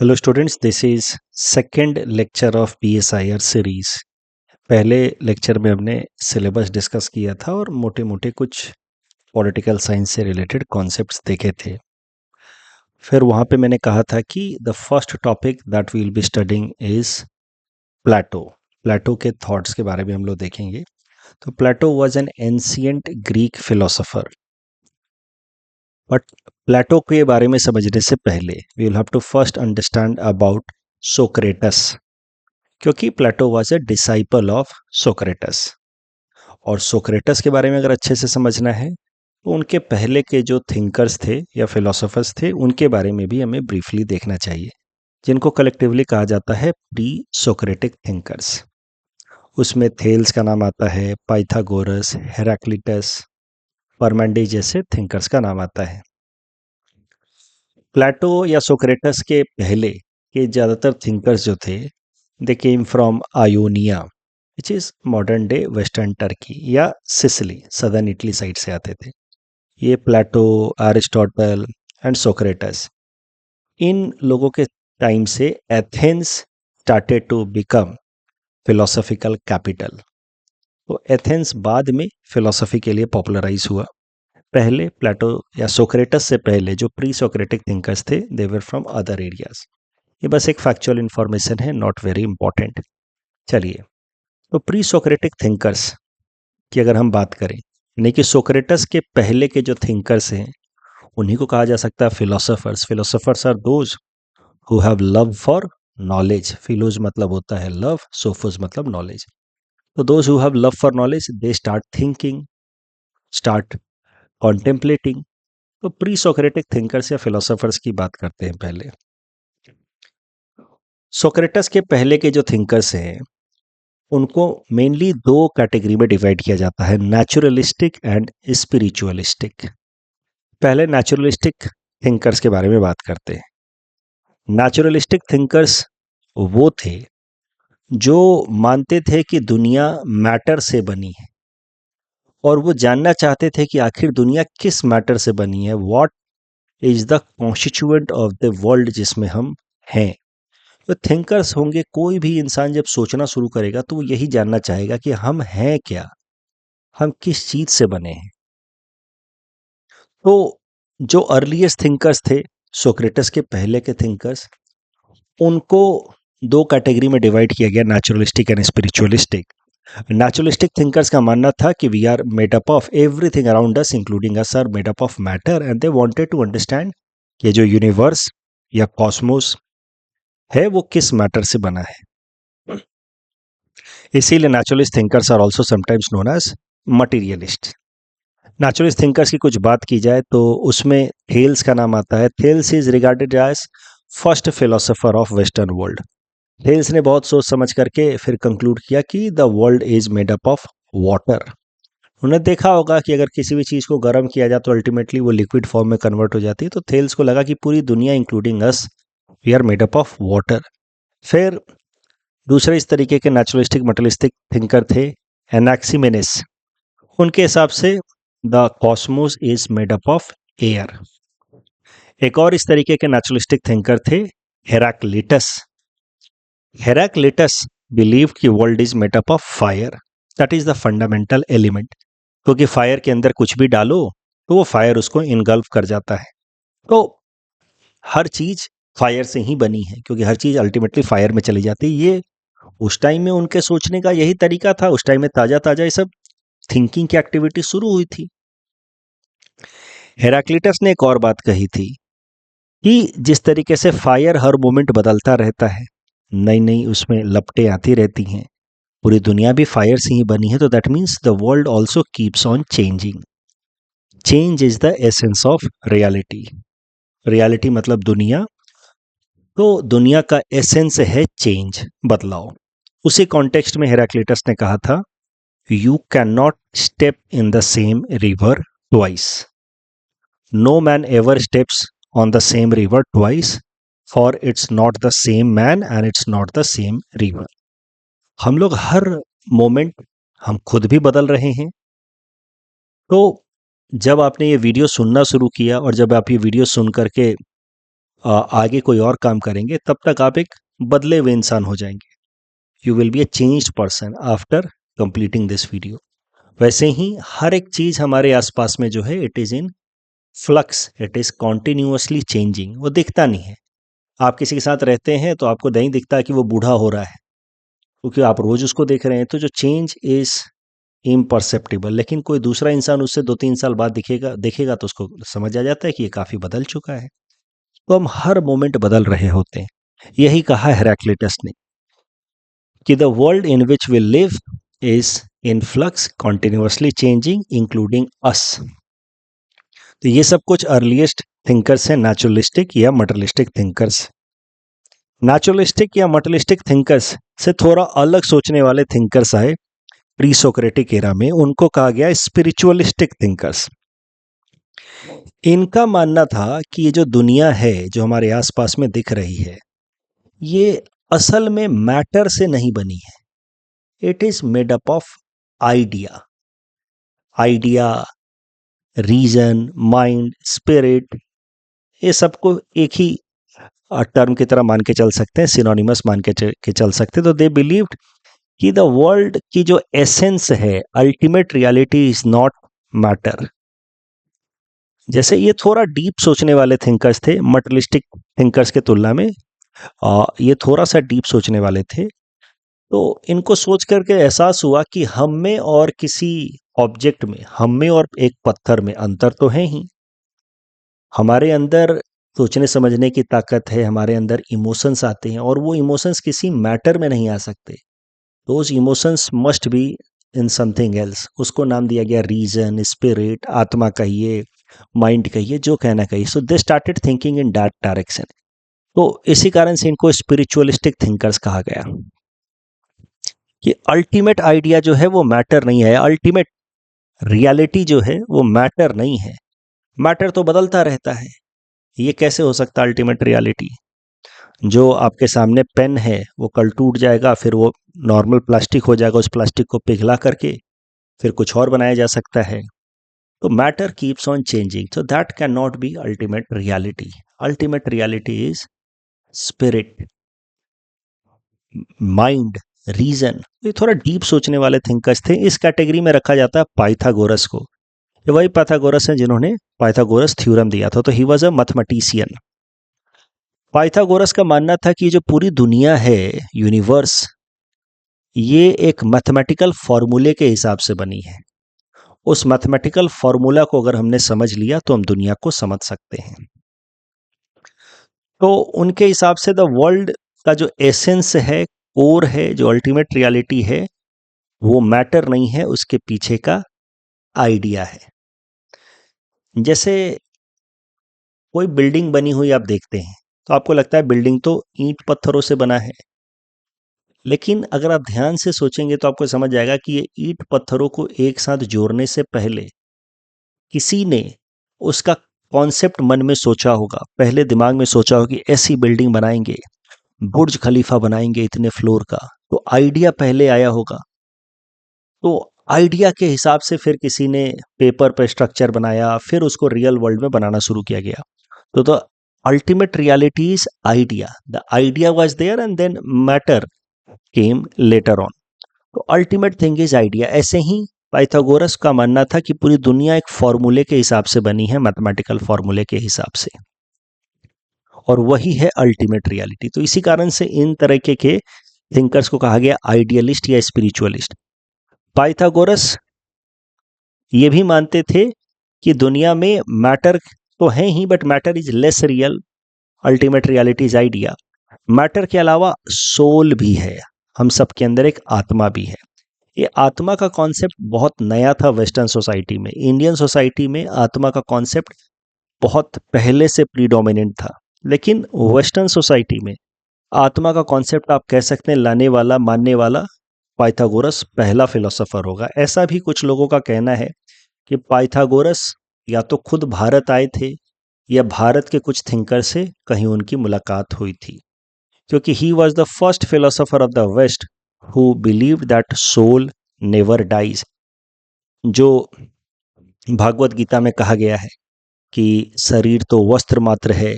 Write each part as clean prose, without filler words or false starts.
Hello students, this is second lecture of PSIR series. पहले lecture में हमने syllabus discuss किया था और मोटे मोटे कुछ पॉलिटिकल साइंस से रिलेटेड कॉन्सेप्ट्स देखे थे। फिर वहाँ पे मैंने कहा था कि the first topic that we will be studying is Plato. Plato के थॉट्स के बारे में हम लोग देखेंगे। तो Plato was an ancient Greek philosopher. But Plato के बारे में समझने से पहले we will have to first understand about Socrates, क्योंकि Plato was a disciple of Socrates. और सोक्रेटस के बारे में अगर अच्छे से समझना है तो उनके पहले के जो थिंकर्स थे या फिलोसोफर्स थे उनके बारे में भी हमें ब्रीफली देखना चाहिए, जिनको कलेक्टिवली कहा जाता है प्री सोक्रेटिक थिंकर्स। उसमें थेल्स का नाम आता है, पाइथागोरस, हेराक्लिटस, परमेंडिस जैसे थिंकर्स का नाम आता है। प्लेटो या सोक्रेटस के पहले के ज़्यादातर थिंकर्स जो थे, they came from Ionia which is modern day western Turkey या सिसिली, सदर्न इटली साइड से आते थे। ये प्लेटो, एरिस्टोटल एंड सोक्रेटस, इन लोगों के टाइम से Athens started to become philosophical capital. तो एथेंस बाद में फिलोसफी के लिए पॉपुलराइज हुआ। पहले प्लेटो या सोक्रेटस से पहले जो प्री सोक्रेटिक थिंकर्स थे, दे वर फ्रॉम अदर एरियाज। ये बस एक फैक्चुअल इंफॉर्मेशन है, नॉट वेरी इंपॉर्टेंट। चलिए, तो प्री सोक्रेटिक थिंकर्स की अगर हम बात करें, यानी कि सोक्रेटस के पहले के जो थिंकर्स हैं उन्हीं को कहा जा सकता है philosophers. Philosophers are those who have love for knowledge. Philos मतलब होता है लव, सोफोज मतलब नॉलेज। तो those who have love for knowledge, they start thinking, start contemplating. तो प्री सोक्रेटिक थिंकर्स या फिलोसोफर्स की बात करते हैं पहले। सोक्रेटस के पहले के जो थिंकर्स हैं उनको मेनली दो कैटेगरी में डिवाइड किया जाता है, नेचुरलिस्टिक एंड स्पिरिचुअलिस्टिक। पहले नेचुरलिस्टिक थिंकर्स के बारे में बात करते हैं। नेचुरलिस्टिक थिंकर्स वो थे जो मानते थे कि दुनिया मैटर से बनी है और वो जानना चाहते थे कि आखिर दुनिया किस मैटर से बनी है, what is the constituent of the world जिसमें हम हैं। तो थिंकर्स होंगे, कोई भी इंसान जब सोचना शुरू करेगा तो वो यही जानना चाहेगा कि हम हैं क्या, हम किस चीज से बने हैं। तो जो अर्लीस्ट थिंकर्स थे, सोक्रेटस के पहले के थिंकर्स, उनको दो कैटेगरी में डिवाइड किया गया, naturalistic and spiritualistic. Naturalistic thinkers का मानना था कि we are made up of everything around us including us are made up of matter and they wanted to understand कि जो यूनिवर्स या कॉस्मोस है वो किस मैटर से बना है। इसीलिए naturalist thinkers are also sometimes known as materialist. Naturalist thinkers की कुछ बात की जाए तो उसमें थेल्स का नाम आता है। Thales is regarded as first philosopher of western world. Thales ने बहुत सोच समझ करके फिर कंक्लूड किया कि the world is made up of water. उन्होंने देखा होगा कि अगर किसी भी चीज़ को गर्म किया जाए तो अल्टीमेटली वो लिक्विड फॉर्म में कन्वर्ट हो जाती है। तो थेल्स को लगा कि पूरी दुनिया including us, we are made up of water. फिर दूसरे इस तरीके के नेचुरलिस्टिक मटेरियलिस्टिक थिंकर थे एनाक्सिमेनिस। उनके हिसाब से the Cosmos is made up of air. एक और इस तरीके के नेचुरलिस्टिक थिंकर थे हेराक्लिटस। हेराक्लिटस बिलीव कि world is made up of fire, that is the fundamental element. क्योंकि फायर के अंदर कुछ भी डालो तो वो फायर उसको इनगल्फ कर जाता है। तो हर चीज फायर से ही बनी है, क्योंकि हर चीज अल्टीमेटली फायर में चली जाती है। ये उस टाइम में उनके सोचने का यही तरीका था। उस टाइम में ताजा ताजा ये सब थिंकिंग की एक्टिविटी शुरू हुई थी। हेराक्लिटस ने एक और बात कही थी कि जिस तरीके से फायर हर मोमेंट बदलता रहता है, नई नई उसमें लपटें आती रहती हैं, पूरी दुनिया भी फायर से ही बनी है, तो that means the world also keeps on changing. Change is the essence of reality. Reality मतलब दुनिया, तो दुनिया का एसेंस है चेंज, बदलाव। उसी कॉन्टेक्स्ट में हेराक्लिटस ने कहा था, you can not step in the same river twice. No man ever steps on the same river twice, for it's not the same man and it's not the same river. हम लोग हर moment हम खुद भी बदल रहे हैं। तो जब आपने ये वीडियो सुनना शुरू किया और जब आप ये वीडियो सुन करके आगे कोई और काम करेंगे, तब तक आप एक बदले हुए इंसान हो जाएंगे। You will be a changed person after completing this video. वैसे ही हर एक चीज हमारे आसपास में जो है, it is in flux, it is continuously changing. वो दिखता नहीं है। आप किसी के साथ रहते हैं तो आपको नहीं दिखता कि वो बूढ़ा हो रहा है, क्योंकि आप रोज उसको देख रहे हैं। तो जो चेंज इज इम्परसेप्टिबल। लेकिन कोई दूसरा इंसान उससे 2-3 साल बाद दिखेगा देखेगा तो उसको समझ आ जाता है कि ये काफी बदल चुका है। तो हम हर मोमेंट बदल रहे होते हैं। यही कहा हेराक्लिटस ने कि the world in which we live is in flux, continuously changing, including us. तो ये सब कुछ अर्लीस्ट थिंकर्स हैं, नेचुरलिस्टिक या मटेरियलिस्टिक थिंकर्स। नेचुरलिस्टिक या मटेरियलिस्टिक थिंकर्स से थोड़ा अलग सोचने वाले थिंकर्स आए प्री सोक्रेटिक एरा में। उनको कहा गया स्पिरिचुअलिस्टिक थिंकर्स। इनका मानना था कि ये जो दुनिया है, जो हमारे आसपास में दिख रही है, ये असल में मैटर से नहीं बनी है। It is made up of idea. Idea, reason, mind, spirit, ये सबको एक ही टर्म की तरह मान के चल सकते हैं, सिनोनिमस मान के चल सकते हैं। तो दे बिलीव्ड कि द वर्ल्ड की जो एसेंस है, ultimate reality is not matter. जैसे ये थोड़ा डीप सोचने वाले थिंकर्स थे मटेरियलिस्टिक थिंकर्स के तुलना में। ये थोड़ा सा डीप सोचने वाले थे। तो इनको सोच करके एहसास हुआ कि हम में और किसी ऑब्जेक्ट में, हम में और एक पत्थर में अंतर तो है ही। हमारे अंदर सोचने समझने की ताकत है, हमारे अंदर इमोशंस आते हैं, और वो इमोशंस किसी मैटर में नहीं आ सकते। Those emotions must be in something else. उसको नाम दिया गया रीजन, स्पिरिट, आत्मा कहिए, माइंड कहिए, जो कहना कहिए। So they started thinking in that direction. तो इसी कारण से इनको स्पिरिचुअलिस्टिक थिंकर्स कहा गया कि अल्टीमेट आइडिया जो है वो मैटर नहीं है, अल्टीमेट रियलिटी जो है वो मैटर नहीं है। मैटर तो बदलता रहता है। ये कैसे हो सकता है अल्टीमेट रियलिटी? जो आपके सामने पेन है वो कल टूट जाएगा, फिर वो नॉर्मल प्लास्टिक हो जाएगा, उस प्लास्टिक को पिघला करके फिर कुछ और बनाया जा सकता है। तो matter keeps on changing, so that can not be ultimate reality. Ultimate reality is spirit, mind, reason. ये थोड़ा डीप सोचने वाले थिंकर्स थे। इस कैटेगरी में रखा जाता है पाइथागोरस को। ये वही पाइथागोरस हैं जिन्होंने पाइथागोरस थ्योरम दिया था। तो he was a mathematician. Pythagoras का मानना था कि जो पूरी दुनिया है, यूनिवर्स, ये एक मैथमेटिकल फॉर्मूले के हिसाब से बनी है। उस मैथमेटिकल फॉर्मूला को अगर हमने समझ लिया तो हम दुनिया को समझ सकते हैं। तो उनके हिसाब से द वर्ल्ड का जो एसेंस है, कोर है, जो अल्टीमेट रियलिटी है, वो मैटर नहीं है, उसके पीछे का आइडिया है। जैसे कोई बिल्डिंग बनी हुई आप देखते हैं तो आपको लगता है बिल्डिंग तो ईंट पत्थरों से बना है। लेकिन अगर आप ध्यान से सोचेंगे तो आपको समझ आएगा कि ये ईंट पत्थरों को एक साथ जोड़ने से पहले किसी ने उसका कॉन्सेप्ट मन में सोचा होगा। पहले दिमाग में सोचा होगा कि ऐसी बिल्डिंग बनाएंगे, बुर्ज खलीफा बनाएंगे इतने फ्लोर का। तो आइडिया पहले आया होगा। तो आइडिया के हिसाब से फिर किसी ने पेपर पे स्ट्रक्चर बनाया, फिर उसको रियल वर्ल्ड में बनाना शुरू किया गया। तो the ultimate reality is idea. The idea was there and then matter came later on. तो अल्टीमेट थिंग इज आइडिया। ऐसे ही पाइथागोरस का मानना था कि पूरी दुनिया एक फॉर्मूले के हिसाब से बनी है, मैथमेटिकल फॉर्मूले के हिसाब से, और वही है अल्टीमेट रियलिटी। तो इसी कारण से इन तरह के थिंकर्स को कहा गया आइडियलिस्ट या स्पिरिचुअलिस्ट। पाइथागोरस ये भी मानते थे कि दुनिया में मैटर तो है ही, but matter is less real, ultimate reality is idea. Matter के अलावा सोल भी है, हम सब के अंदर एक आत्मा भी है। ये आत्मा का कॉन्सेप्ट बहुत नया था वेस्टर्न सोसाइटी में। इंडियन सोसाइटी में आत्मा का कॉन्सेप्ट बहुत पहले से प्रीडोमिनेंट था, लेकिन वेस्टर्न सोसाइटी में आत्मा का कॉन्सेप्ट आप कह सकते हैं लाने वाला, मानने वाला पाइथागोरस पहला फिलोसोफर होगा। ऐसा भी कुछ लोगों का कहना है कि पाइथागोरस या तो खुद भारत आए थे या भारत के कुछ थिंकर से कहीं उनकी मुलाकात हुई थी, क्योंकि he was the first philosopher of the west who believed that soul never dies. जो भागवत गीता में कहा गया है कि शरीर तो वस्त्र मात्र है,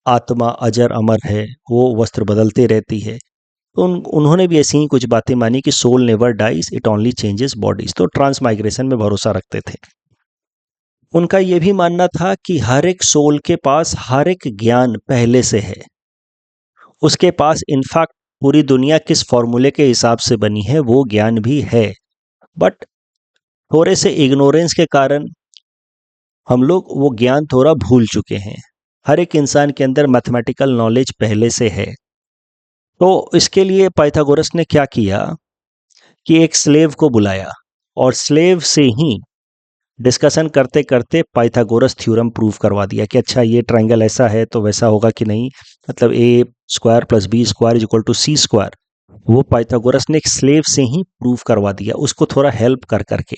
आत्मा अजर अमर है, वो वस्त्र बदलते रहती है। तो उन्होंने भी ऐसी ही कुछ बातें मानी कि soul never dies, it only changes bodies. तो ट्रांसमाइग्रेशन में भरोसा रखते थे। उनका ये भी मानना था कि हर एक सोल के पास हर एक ज्ञान पहले से है। उसके पास इनफैक्ट पूरी दुनिया किस फॉर्मूले के हिसाब से बनी है वो ज्ञान भी है, बट थोड़े से इग्नोरेंस के कारण हम लोग वो ज्ञान थोड़ा भूल चुके हैं। हर एक इंसान के अंदर मैथमेटिकल नॉलेज पहले से है। तो इसके लिए पाइथागोरस ने क्या किया कि एक स्लेव को बुलाया और स्लेव से ही डिस्कशन करते करते पाइथागोरस थ्योरम प्रूव करवा दिया कि अच्छा ये ट्रायंगल ऐसा है तो वैसा होगा कि नहीं, मतलब a square plus B square is equal to C square. वो पाइथागोरस ने एक स्लेव से ही प्रूव करवा दिया, उसको थोड़ा हेल्प कर करके।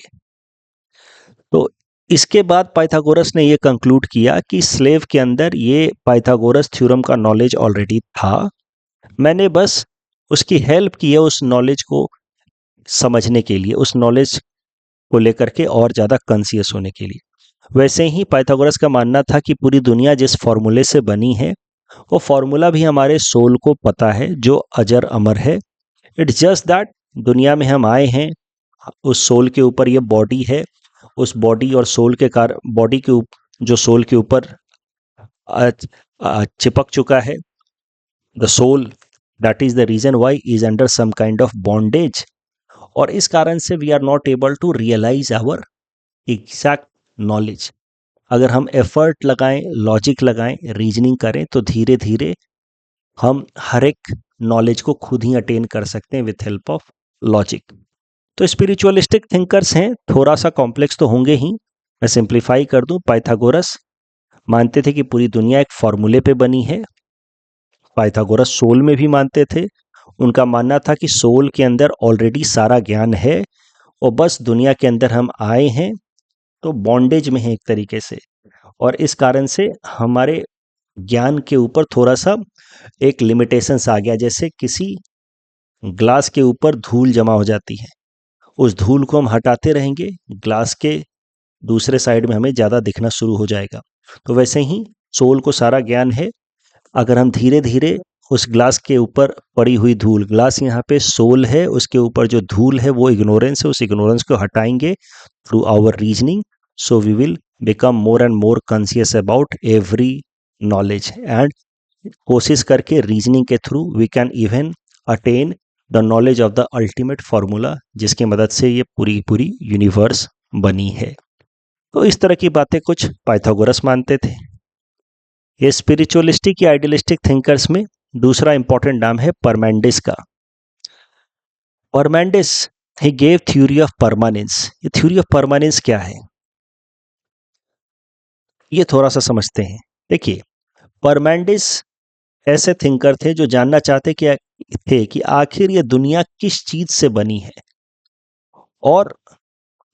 तो इसके बाद पाइथागोरस ने ये कंक्लूड किया कि स्लेव के अंदर ये पाइथागोरस थ्योरम का नॉलेज ऑलरेडी था, मैंने बस उसकी हेल्प की है उस नॉलेज को समझने के लिए, उस नॉलेज को लेकर के और ज़्यादा कॉन्शियस होने के लिए। वैसे ही पाइथागोरस का मानना था कि पूरी दुनिया जिस फॉर्मूले से बनी है वो फॉर्मूला भी हमारे सोल को पता है, जो अजर अमर है। इट्स जस्ट दैट दुनिया में हम आए हैं, उस सोल के ऊपर ये बॉडी है, उस बॉडी और सोल के कारण बॉडी के जो सोल के ऊपर चिपक चुका है, the soul, that is the reason why is under some kind of bondage. और इस कारण से we are not able to realise our exact knowledge. अगर हम एफर्ट लगाएं, लॉजिक लगाएं, रीजनिंग करें तो धीरे धीरे हम हर एक नॉलेज को खुद ही अटेन कर सकते हैं विथ हेल्प ऑफ लॉजिक। तो स्पिरिचुअलिस्टिक थिंकर्स हैं, थोड़ा सा कॉम्प्लेक्स तो होंगे ही। मैं सिंप्लीफाई कर दूं, पाइथागोरस मानते थे कि पूरी दुनिया एक फॉर्मूले पे बनी है। पाइथागोरस सोल में भी मानते थे। उनका मानना था कि सोल के अंदर ऑलरेडी सारा ज्ञान है और बस दुनिया के अंदर हम आए हैं तो बॉन्डेज में है एक तरीके से, और इस कारण से हमारे ज्ञान के ऊपर थोड़ा सा एक लिमिटेशंस आ गया। जैसे किसी ग्लास के ऊपर धूल जमा हो जाती है, उस धूल को हम हटाते रहेंगे, ग्लास के दूसरे साइड में हमें ज़्यादा दिखना शुरू हो जाएगा। तो वैसे ही सोल को सारा ज्ञान है, अगर हम धीरे धीरे उस ग्लास के ऊपर पड़ी हुई धूल, ग्लास यहाँ पे सोल है, उसके ऊपर जो धूल है वो इग्नोरेंस है, उस इग्नोरेंस को हटाएंगे through our reasoning, so we will become more and more conscious about every knowledge. And कोशिश करके रीजनिंग के through we can even attain the knowledge of the ultimate formula, जिसकी मदद से ये पूरी पूरी यूनिवर्स बनी है। तो इस तरह की बातें कुछ पाइथागोरस मानते थे। ये स्पिरिचुअलिस्टिक या आइडियलिस्टिक थिंकर्स में दूसरा इंपॉर्टेंट नाम है परमेंडिस का। परमेंडिस ही गेव थ्योरी ऑफ परमानेंस। ये थ्योरी ऑफ परमानेंस क्या है, ये थोड़ा सा समझते हैं। देखिए, परमेंडिस ऐसे थिंकर थे जो जानना चाहते थे कि आखिर ये दुनिया किस चीज से बनी है। और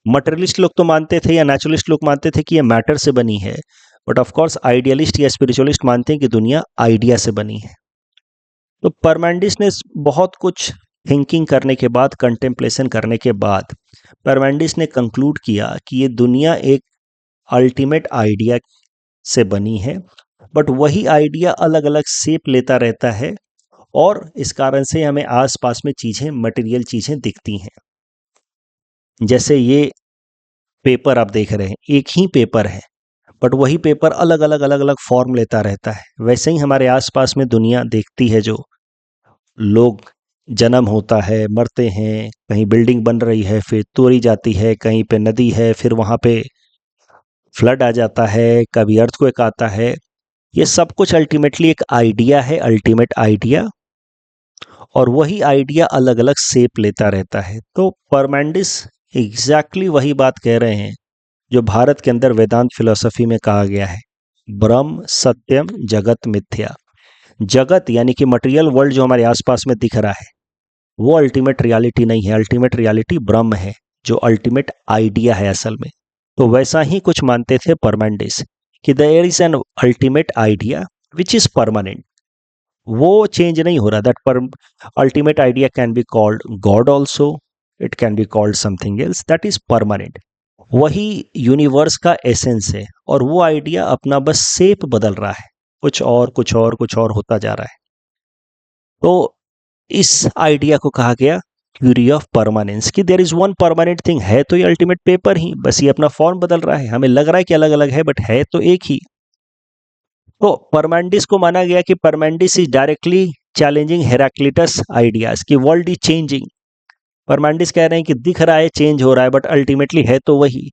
मटेरियलिस्ट लोग तो मानते थे या नेचुरलिस्ट लोग मानते थे कि ये मैटर से बनी है, बट ऑफ कोर्स आइडियलिस्ट या स्पिरिचुअलिस्ट मानते हैं कि दुनिया आइडिया से बनी है। तो परमेंडिस ने बहुत कुछ थिंकिंग करने के बाद, कंटेम्पलेशन करने के बाद, परमेंडिस ने कंक्लूड किया कि ये दुनिया एक अल्टीमेट आइडिया से बनी है, बट वही आइडिया अलग अलग शेप लेता रहता है और इस कारण से हमें आसपास में चीज़ें, मटेरियल चीज़ें दिखती हैं। जैसे ये पेपर आप देख रहे हैं, एक ही पेपर है बट वही पेपर अलग अलग फॉर्म लेता रहता है। वैसे ही हमारे आसपास में दुनिया देखती है, जो लोग जन्म होता है, मरते हैं, कहीं बिल्डिंग बन रही है फिर तोड़ी जाती है, कहीं पे नदी है फिर वहाँ पे फ्लड आ जाता है, कभी अर्थक्वेक आता है। ये सब कुछ अल्टीमेटली एक आइडिया है, अल्टीमेट आइडिया, और वही आइडिया अलग अलग शेप लेता रहता है। तो परमेंडिस एग्जैक्टली वही बात कह रहे हैं जो भारत के अंदर वेदांत फिलॉसफी में कहा गया है, ब्रह्म सत्यम जगत मिथ्या। जगत यानी कि मटेरियल वर्ल्ड जो हमारे आसपास में दिख रहा है वो अल्टीमेट रियलिटी नहीं है, अल्टीमेट रियलिटी ब्रह्म है, जो अल्टीमेट आइडिया है असल में। तो वैसा ही कुछ मानते थे परमेंडिस कि there is an ultimate idea which is permanent, वो चेंज नहीं हो रहा। That ultimate idea can be called God also, it can be called something else, that is permanent. वही यूनिवर्स का एसेंस है और वो आइडिया अपना बस शेप बदल रहा है। कुछ और कुछ और कुछ और होता जा रहा है। तो इस आइडिया को कहा गया थ्योरी ऑफ परमानेंस, कि there is one permanent thing. है तो ये अल्टीमेट पेपर ही, बस ये अपना फॉर्म बदल रहा है, हमें लग रहा है कि अलग अलग है बट है तो एक ही। तो परमांडिस को माना गया कि Parmenides is directly challenging Heraclitus ideas कि वर्ल्ड इज चेंजिंग। परमांडिस कह रहे हैं कि दिख रहा है चेंज हो रहा है बट अल्टीमेटली है तो वही।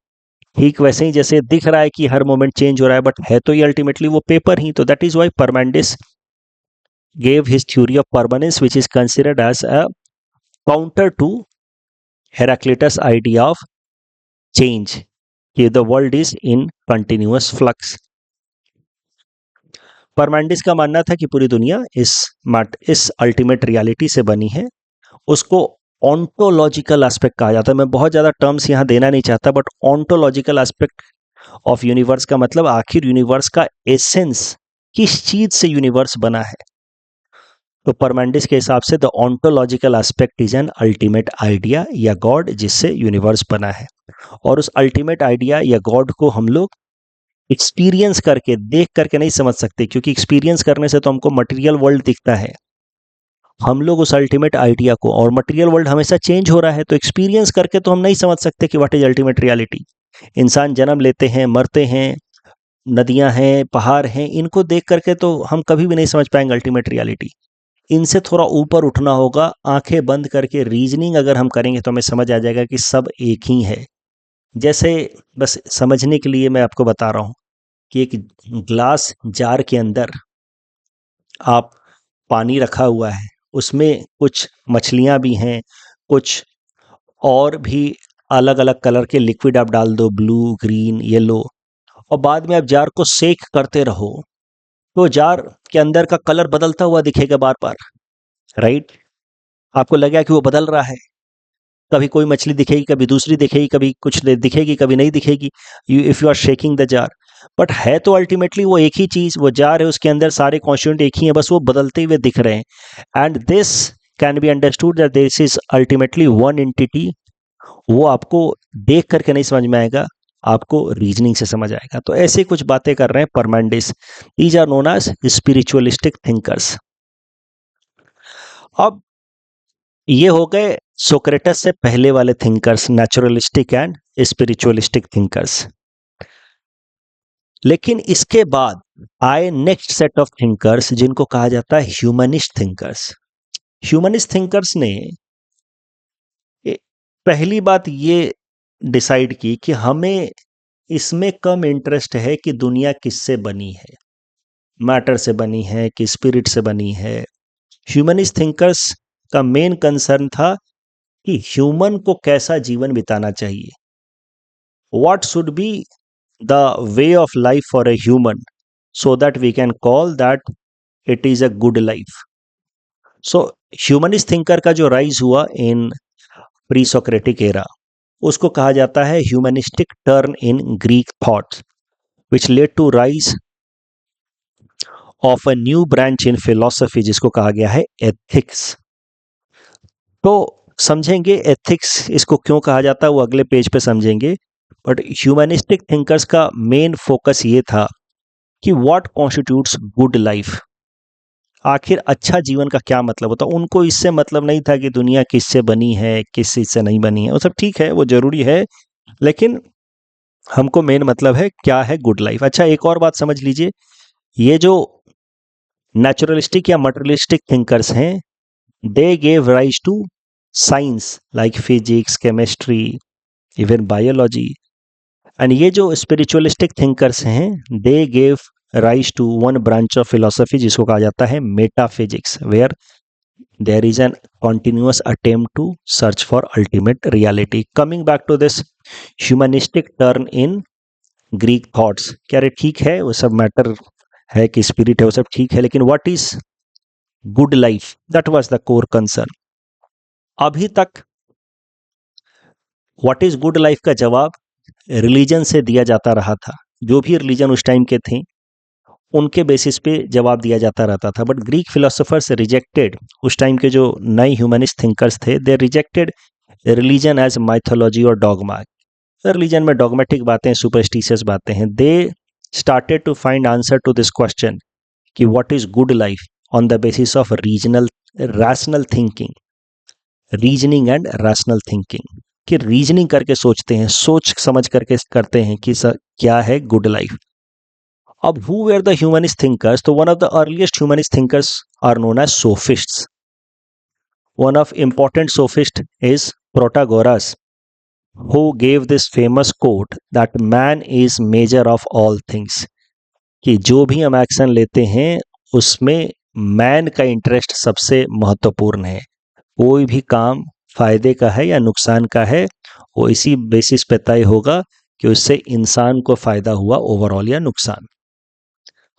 ठीक वैसे ही जैसे दिख रहा है कि हर मोमेंट चेंज हो रहा है बट है तो ये अल्टीमेटली वो पेपर ही। तो that is why Parmenides gave his theory of permanence, which is considered as a counter to Heraclitus' idea of change, कि the world is in continuous flux. परमांडिस का मानना था कि पूरी दुनिया इस अल्टीमेट रियलिटी से बनी है। उसको ऑन्टोलॉजिकल एस्पेक्ट कहा जाता है। मैं बहुत ज़्यादा टर्म्स यहाँ देना नहीं चाहता, but ontological aspect of universe का मतलब आखिर यूनिवर्स का एसेंस किस चीज से यूनिवर्स बना है। तो परमांडिस के हिसाब से the ontological aspect is an ultimate idea या गॉड जिससे यूनिवर्स बना है। और उस अल्टीमेट आइडिया या गॉड को हम लोग एक्सपीरियंस करके, देख करके नहीं समझ सकते, क्योंकि एक्सपीरियंस करने से तो हमको मटेरियल वर्ल्ड दिखता है। हम लोग उस अल्टीमेट आइडिया को, और मटेरियल वर्ल्ड हमेशा चेंज हो रहा है, तो एक्सपीरियंस करके तो हम नहीं समझ सकते कि व्हाट इज अल्टीमेट रियलिटी। इंसान जन्म लेते हैं, मरते हैं, नदियां हैं, पहाड़ हैं, इनको देख करके तो हम कभी भी नहीं समझ पाएंगे अल्टीमेट रियलिटी। इनसे थोड़ा ऊपर उठना होगा, आंखें बंद करके रीजनिंग अगर हम करेंगे तो हमें समझ आ जाएगा कि सब एक ही है। जैसे बस समझने के लिए मैं आपको बता रहा हूं कि एक ग्लास जार के अंदर आप पानी रखा हुआ है, उसमें कुछ मछलियां भी हैं, कुछ और भी अलग अलग कलर के लिक्विड आप डाल दो, ब्लू, ग्रीन, येलो, और बाद में आप जार को सेक करते रहो तो जार के अंदर का कलर बदलता हुआ दिखेगा बार बार, राइट। आपको लगेगा कि वो बदल रहा है, कभी कोई मछली दिखेगी, कभी दूसरी दिखेगी, कभी कुछ दिखेगी, कभी नहीं दिखेगी, if you are shaking the jar. But है तो अल्टीमेटली वो एक ही चीज, वो जार है, उसके अंदर सारे कॉन्स्टिट्यूएंट एक ही है, बस वो बदलते हुए दिख रहे हैं। And this can be understood that this is ultimately one entity. वो आपको देख करके नहीं समझ में आएगा, आपको रीजनिंग से समझ आएगा। तो ऐसे कुछ बातें कर रहे हैं Parmenides. These are known as spiritualistic thinkers. अब ये हो गए सोक्रेटस से पहले वाले thinkers, naturalistic and spiritualistic thinkers. लेकिन इसके बाद आए नेक्स्ट सेट ऑफ थिंकर्स जिनको कहा जाता है ह्यूमनिस्ट थिंकर्स। ह्यूमनिस्ट थिंकर्स ने पहली बात ये डिसाइड की कि हमें इसमें कम इंटरेस्ट है कि दुनिया किससे बनी है, मैटर से बनी है कि स्पिरिट से बनी है। ह्यूमनिस्ट थिंकर्स का मेन कंसर्न था कि ह्यूमन को कैसा जीवन बिताना चाहिए, what should be the way of life for a human so that we can call that it is a good life. So humanist thinker का जो राइज हुआ इन प्री सोक्रेटिक एरा, उसको कहा जाता है humanistic turn in Greek thought, which led to rise of a new branch in philosophy जिसको कहा गया है एथिक्स। तो समझेंगे एथिक्स इसको क्यों कहा जाता है, वो अगले पेज पे समझेंगे। बट ह्यूमनिस्टिक थिंकर्स का मेन फोकस ये था कि व्हाट कॉन्स्टिट्यूट्स गुड लाइफ, आखिर अच्छा जीवन का क्या मतलब होता है। उनको इससे मतलब नहीं था कि दुनिया किससे बनी है, किस चीज से नहीं बनी है, वो सब ठीक है, वो जरूरी है, लेकिन हमको मेन मतलब है क्या है गुड लाइफ। अच्छा, एक और बात समझ लीजिए, ये जो नेचुरलिस्टिक या मटेरियलिस्टिक थिंकर्स हैं, they gave rise to science like physics, chemistry, even biology. And ये जो स्पिरिचुअलिस्टिक थिंकर्स हैं, they gave rise to one branch of philosophy जिसको कहा जाता है metaphysics, where there is an continuous attempt to search for ultimate reality. Coming back to this humanistic turn in Greek thoughts, क्या रे ठीक है, वो सब मैटर है कि स्पिरिट है, वो सब ठीक है, लेकिन what is good life, that was the core concern. अभी तक व्हाट इज गुड लाइफ का जवाब रिलीजन से दिया जाता रहा था, जो भी रिलीजन उस टाइम के थे उनके बेसिस पे जवाब दिया जाता रहता था। बट ग्रीक फिलोसोफर्स रिजेक्टेड, उस टाइम के जो नए ह्यूमनिस्ट थिंकर्स थे, they rejected religion as mythology और डॉगमा। रिलीजन में डॉगमेटिक बातें, सुपरस्टिशियस बातें हैं। They started to find answer to this question कि what is good life on the basis of regional rational thinking, reasoning and rational thinking, कि reasoning करके सोचते हैं, सोच समझ करके करते हैं कि सर क्या है गुड लाइफ। अब who were the humanist thinkers? तो one of the earliest humanist thinkers are known as sophists. One of important sophist is Protagoras, who gave this famous quote that man is measure of all things, कि जो भी हम action लेते हैं उसमें man का interest सबसे महत्वपूर्ण है। कोई भी काम फायदे का है या नुकसान का है, वो इसी बेसिस पे तय होगा कि उससे इंसान को फायदा हुआ ओवरऑल या नुकसान।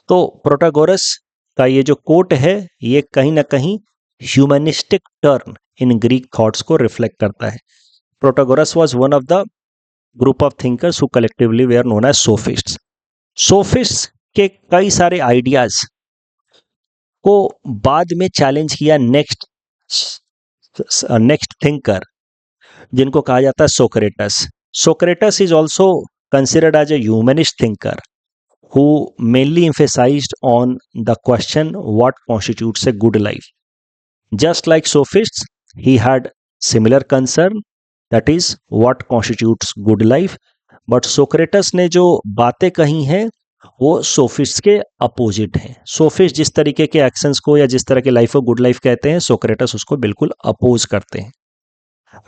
तो प्रोटागोरस का ये जो कोट है ये कहीं ना कहीं humanistic turn in Greek thoughts को रिफ्लेक्ट करता है। Protagoras was one of the group of thinkers who collectively they are known as sophists. Sophists के कई सारे आइडियाज को बाद में चैलेंज किया नेक्स्ट थिंकर, जिनको कहा जाता है Socrates. Socrates is also considered as a humanist thinker who mainly emphasized on the question what constitutes a good life. Just like sophists, he had similar concern, that is what constitutes good life. But Socrates ने जो बातें कही हैं वो sophist के opposite हैं। Sophist जिस तरीके के एक्शंस को या जिस तरह के लाइफ को गुड लाइफ कहते हैं, सोक्रेटस उसको बिल्कुल अपोज करते हैं।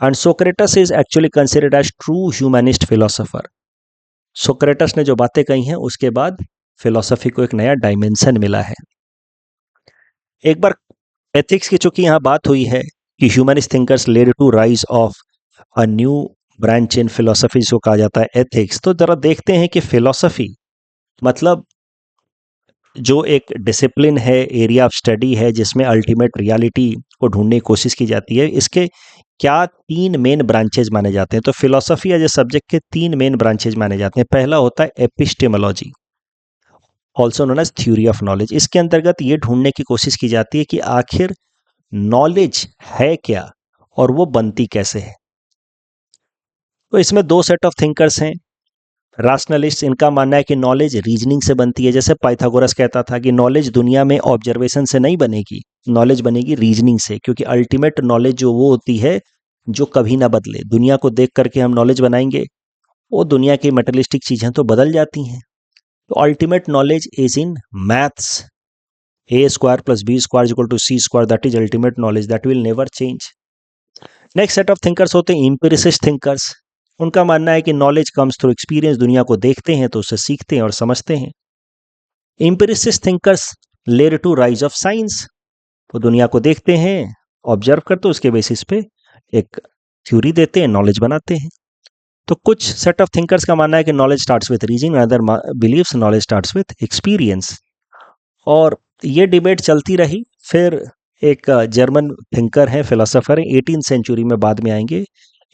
And Socrates is actually considered as true humanist philosopher. Socrates ने जो बातें कही हैं उसके बाद फिलॉसफी को एक नया डायमेंशन मिला है। एक बार एथिक्स की चूंकि यहाँ बात हुई है कि humanist thinkers led to rise of a new branch in philosophy जो कहा जाता है एथिक्स, तो जरा देखते हैं कि फिलॉसफी मतलब जो एक डिसिप्लिन है, एरिया ऑफ स्टडी है जिसमें अल्टीमेट रियलिटी को ढूंढने की कोशिश की जाती है, इसके क्या तीन मेन ब्रांचेज माने जाते हैं। तो फिलॉसफी एज ए सब्जेक्ट के तीन मेन ब्रांचेज माने जाते हैं। पहला होता है epistemology, also known as theory of knowledge. इसके अंतर्गत ये ढूंढने की कोशिश की जाती है कि आखिर नॉलेज है क्या और वो बनती कैसे है। तो इसमें दो सेट ऑफ थिंकर्स हैं। राशनलिस्ट, इनका मानना है कि नॉलेज रीजनिंग से बनती है। जैसे पाइथागोरस कहता था कि नॉलेज दुनिया में ऑब्जर्वेशन से नहीं बनेगी, नॉलेज बनेगी रीजनिंग से, क्योंकि अल्टीमेट नॉलेज जो वो होती है जो कभी ना बदले। दुनिया को देख करके हम नॉलेज बनाएंगे, वो दुनिया की मटेरियलिस्टिक चीजें तो बदल जाती हैं। तो ultimate knowledge is in maths, A square plus B square equal to C square, that is ultimate knowledge, that will never change. Next set of thinkers होते हैं एम्पिरिसिस्ट थिंकर्स। उनका मानना है कि नॉलेज कम्स थ्रू एक्सपीरियंस, दुनिया को देखते हैं तो उससे सीखते हैं और समझते हैं। Empiricist thinkers led to rise of science, तो दुनिया को देखते हैं, ऑब्जर्व करते, उसके बेसिस पे एक थ्योरी देते हैं, नॉलेज बनाते हैं। तो कुछ सेट ऑफ थिंकर्स का मानना है कि knowledge starts with reasoning, other believes knowledge starts with experience. और ये डिबेट चलती रही। फिर एक जर्मन थिंकर है, फिलोसोफर है, 18th सेंचुरी में बाद में आएंगे,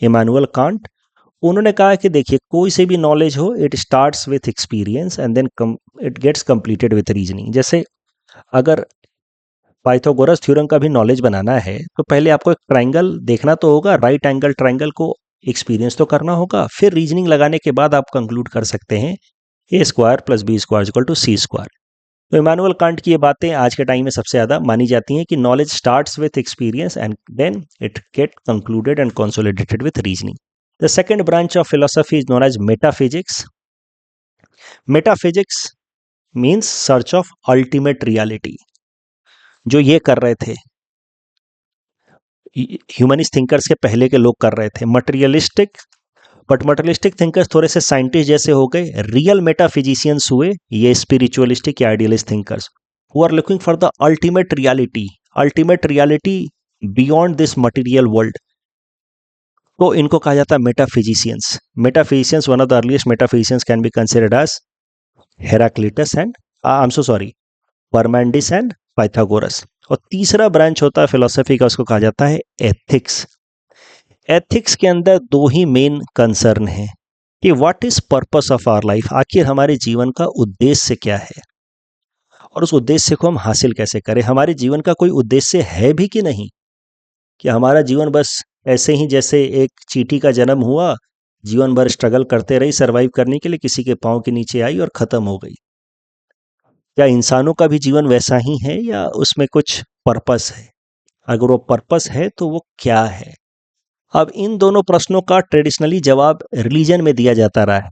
इमानुअल कांट। उन्होंने कहा कि देखिए कोई से भी नॉलेज हो, it starts with experience and then it gets completed with reasoning. जैसे अगर पाइथागोरस थ्योरम का भी नॉलेज बनाना है तो पहले आपको एक ट्राइंगल देखना तो होगा, राइट एंगल ट्राइंगल को एक्सपीरियंस तो करना होगा, फिर रीजनिंग लगाने के बाद आप कंक्लूड कर सकते हैं a square plus B square equal to C square. तो इमानुअल कांट की ये बातें आज के टाइम में सबसे ज़्यादा मानी जाती हैं कि knowledge starts with experience and then it get concluded and consolidated with reasoning. The second branch of philosophy is known as metaphysics. Metaphysics means search of ultimate reality. जो ये कर रहे थे ह्यूमनिस्ट थिंकर्स के पहले के लोग कर रहे थे, मटेरियलिस्टिक, बट मटेरियलिस्टिक थिंकर्स थोड़े से साइंटिस्ट जैसे हो गए। रियल मेटाफिजिशियंस हुए ये स्पिरिचुअलिस्टिक या idealist thinkers, who are looking for the ultimate reality beyond this material world. तो इनको कहा जाता है metaphysicians. Metaphysicians, one of the earliest metaphysicians can be considered as Heraclitus and Parmenides and Pythagoras. और तीसरा ब्रांच होता है फिलोसफी का, उसको कहा जाता है एथिक्स। एथिक्स के अंदर दो ही मेन कंसर्न है कि what is purpose of our life, आखिर हमारे जीवन का उद्देश्य क्या है और उस उद्देश्य को हम हासिल कैसे करें। हमारे जीवन का कोई उद्देश्य है भी कि नहीं, कि हमारा जीवन बस ऐसे ही जैसे एक चींटी का जन्म हुआ, जीवन भर स्ट्रगल करते रही सर्वाइव करने के लिए, किसी के पांव के नीचे आई और खत्म हो गई। क्या इंसानों का भी जीवन वैसा ही है या उसमें कुछ पर्पस है? अगर वो पर्पस है तो वो क्या है? अब इन दोनों प्रश्नों का ट्रेडिशनली जवाब रिलीजन में दिया जाता रहा है।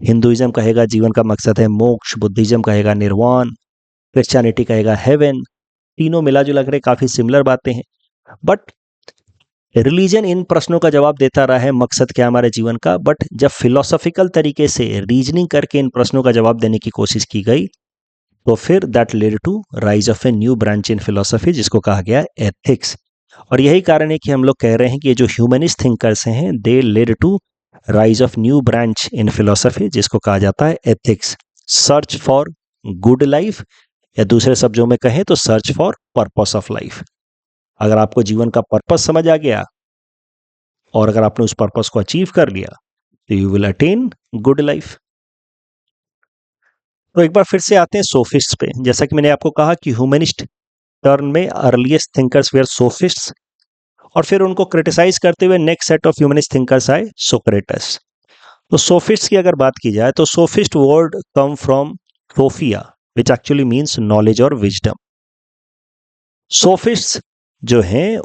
हिंदुइज्म कहेगा जीवन का मकसद है मोक्ष, बुद्धिज्म कहेगा निर्वाण, क्रिश्चियनिटी कहेगा हेवन। तीनों मिला जुला कर काफी सिमिलर बातें हैं, बट रिलीजन इन प्रश्नों का जवाब देता रहा है मकसद क्या हमारे जीवन का। बट जब फिलोसॉफिकल तरीके से रीजनिंग करके इन प्रश्नों का जवाब देने की कोशिश की गई तो फिर that led to rise of a new branch in philosophy जिसको कहा गया एथिक्स। और यही कारण है कि हम लोग कह रहे हैं कि ये जो ह्यूमनिस्ट थिंकर्स हैं they led to rise of new branch in philosophy जिसको कहा जाता है ethics. Search for good life, या दूसरे शब्दों में कहें तो search for purpose of life. अगर आपको जीवन का पर्पस समझ आ गया और अगर आपने उस पर्पस को अचीव कर लिया तो you will attain good life. तो एक बार फिर से आते हैं सोफिस्ट पे। जैसा कि मैंने आपको कहा कि ह्यूमनिस्ट टर्न में अर्लीस्ट थिंकर्स वेयर सोफिस्ट्स, और फिर उनको क्रिटिसाइज करते हुए next set of humanist thinkers आए सोक्रेटस। तो सोफिस्ट की अगर बात की जाए तो sophist word come from sophia which actually means knowledge और विजडम। सोफिस्ट जो हैं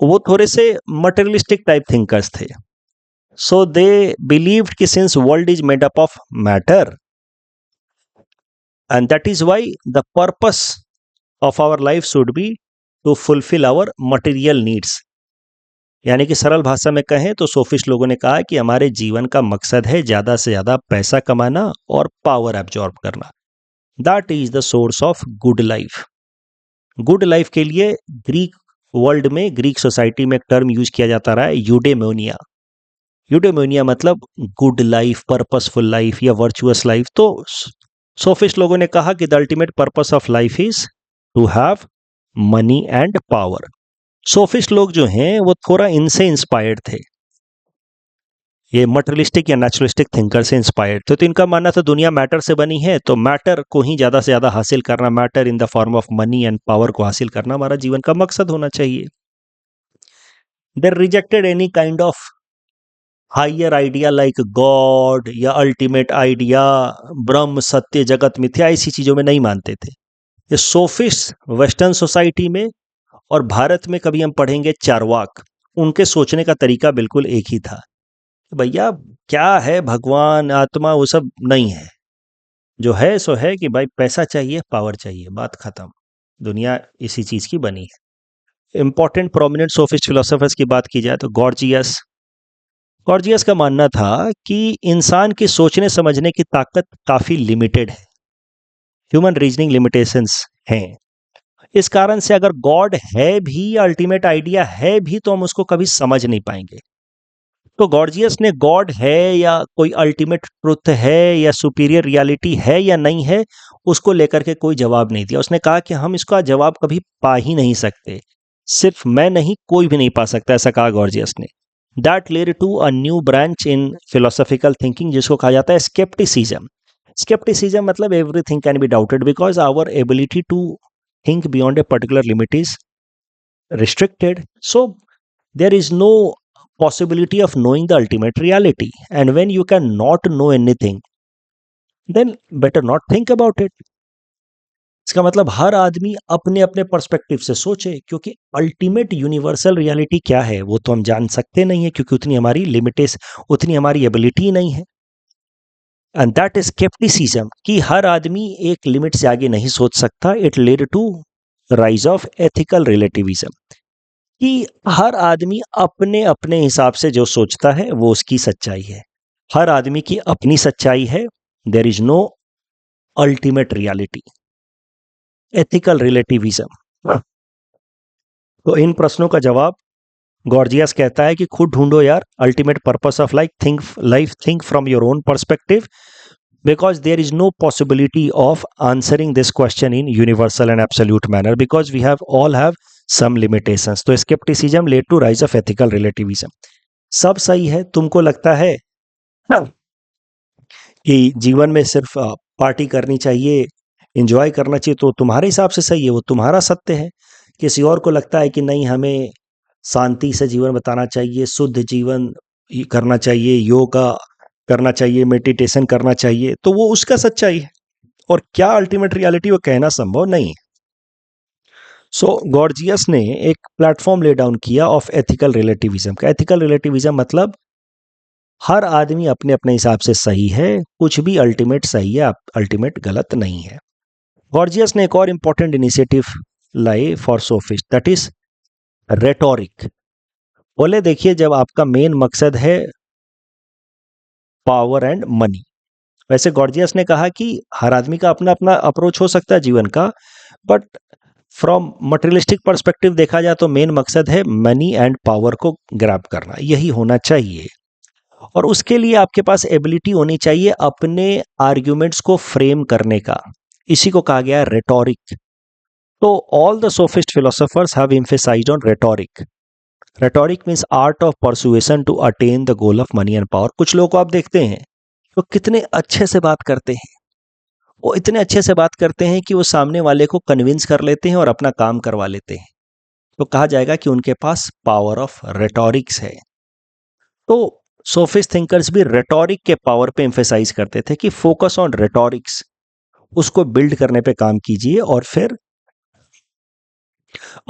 वो थोड़े से मटेरियलिस्टिक टाइप थिंकर्स थे। सो दे बिलीव्ड कि since world is made up of matter and that is why the purpose of our life should be to fulfill our material needs। यानी कि सरल भाषा में कहें तो सोफिस्ट लोगों ने कहा कि हमारे जीवन का मकसद है ज्यादा से ज्यादा पैसा कमाना और पावर एब्जॉर्ब करना। That is the source of good life. Good life के लिए ग्रीक वर्ल्ड में, ग्रीक सोसाइटी में एक टर्म यूज किया जाता रहा है यूडेमोनिया। यूडेमोनिया मतलब गुड लाइफ, पर्पसफुल लाइफ या वर्चुअस लाइफ। तो सोफिस्ट लोगों ने कहा कि the ultimate purpose of life is to have money and power. Sophist लोग जो हैं वो थोड़ा इनसे इंस्पायर्ड थे, ये मटेरियलिस्टिक या नेचुरलिस्टिक थिंकर से इंस्पायर्ड थे। तो इनका मानना था दुनिया मैटर से बनी है, तो मैटर को ही ज्यादा से ज्यादा हासिल करना, matter in the form of money and power को हासिल करना हमारा जीवन का मकसद होना चाहिए। They rejected any kind of higher idea like God या अल्टीमेट आइडिया, ब्रह्म, सत्य, जगत मिथ्या, ऐसी चीजों में नहीं मानते थे। ये सोफिस्ट वेस्टर्न सोसाइटी में और भारत में कभी हम पढ़ेंगे चारवाक, उनके सोचने का तरीका बिल्कुल एक ही था। भैया क्या है भगवान आत्मा वो सब नहीं है, जो है सो है कि भाई पैसा चाहिए, पावर चाहिए, बात खत्म। दुनिया इसी चीज की बनी है। इंपॉर्टेंट प्रोमिनेंट सोफिस्ट फिलोसोफर्स की बात की जाए तो गॉर्जियस। गॉर्जियस का मानना था कि इंसान की सोचने समझने की ताकत काफी लिमिटेड है, ह्यूमन रीजनिंग लिमिटेशंस हैं। इस कारण से अगर गॉड है भी, अल्टीमेट आइडिया है भी, तो हम उसको कभी समझ नहीं पाएंगे। तो गॉर्जियस ने गॉड है या कोई अल्टीमेट ट्रुथ है या सुपीरियर रियलिटी है या नहीं है, उसको लेकर के कोई जवाब नहीं दिया। उसने कहा कि हम इसका जवाब कभी पा ही नहीं सकते, सिर्फ मैं नहीं कोई भी नहीं पा सकता, ऐसा कहा गॉर्जियस ने। That led to a new branch in philosophical thinking जिसको कहा जाता है स्केप्टिसिज्म। स्केप्टिसिज्म मतलब everything can be doubted because our ability to think beyond a particular limit is restricted. So there is no possibility of knowing the ultimate reality, and when you cannot know anything then better not think about it। इसका मतलब हर आदमी अपने अपने perspective से सोचे, क्योंकि ultimate universal reality क्या है वो तो हम जान सकते नहीं है, क्योंकि उतनी हमारी लिमिटेशन, उतनी हमारी एबिलिटी नहीं है। एंड दैट इज स्केप्टिसिज्म कि हर आदमी एक लिमिट से आगे नहीं सोच सकता। It led to rise of ethical relativism कि हर आदमी अपने अपने हिसाब से जो सोचता है वो उसकी सच्चाई है, हर आदमी की अपनी सच्चाई है। There is no ultimate reality, ethical relativism. तो इन प्रश्नों का जवाब गॉर्जियस कहता है कि खुद ढूंढो यार ultimate purpose of life, think from your own perspective because there is no possibility of answering this question in universal and absolute manner because we all have some limitations। तो skepticism led to rise of ethical relativism। सब सही है, तुमको लगता है कि जीवन में सिर्फ पार्टी करनी चाहिए, एंजॉय करना चाहिए, तो तुम्हारे हिसाब से सही है, वो तुम्हारा सत्य है। किसी और को लगता है कि नहीं हमें शांति से जीवन बताना चाहिए, शुद्ध जीवन करना चाहिए, योगा करना चाहिए, मेडिटेशन करना चाहिए, तो वो उसका सच्चाई है। और क्या अल्टीमेट रियलिटी वो कहना संभव नहीं। सो गॉर्जियस ने एक प्लेटफॉर्म ले डाउन किया ऑफ एथिकल रिलेटिविज्म का। एथिकल रिलेटिविज्म मतलब हर आदमी अपने अपने हिसाब से सही है, कुछ भी अल्टीमेट सही है, अल्टीमेट गलत नहीं है। गॉर्जियस ने एक और इंपॉर्टेंट इनिशिएटिव लाए for sophist, that is rhetoric. बोले देखिए, जब आपका मेन मकसद है पावर एंड मनी, वैसे गॉर्जियस ने कहा कि हर आदमी का अपना अपना अप्रोच हो सकता है जीवन का, बट फ्रॉम मटेरियलिस्टिक पर्सपेक्टिव देखा जाए तो मेन मकसद है मनी एंड पावर को ग्रैब करना, यही होना चाहिए। और उसके लिए आपके पास एबिलिटी होनी चाहिए अपने आर्ग्यूमेंट्स को फ्रेम करने का, इसी को कहा गया है रेटोरिक। तो all the sophist philosophers have emphasised on rhetoric. Rhetoric means art of persuasion to attain the goal of money and power. कुछ लोगों को आप देखते हैं वो कितने अच्छे से बात करते हैं, वो इतने अच्छे से बात करते हैं कि वो सामने वाले को कन्विंस कर लेते हैं और अपना काम करवा लेते हैं, तो कहा जाएगा कि उनके पास पावर ऑफ रेटोरिक्स है। तो सोफिस्ट थिंकर्स भी रेटोरिक के पावर पे एम्फेसाइज करते थे कि फोकस ऑन रेटोरिक्स, उसको बिल्ड करने पे काम कीजिए और फिर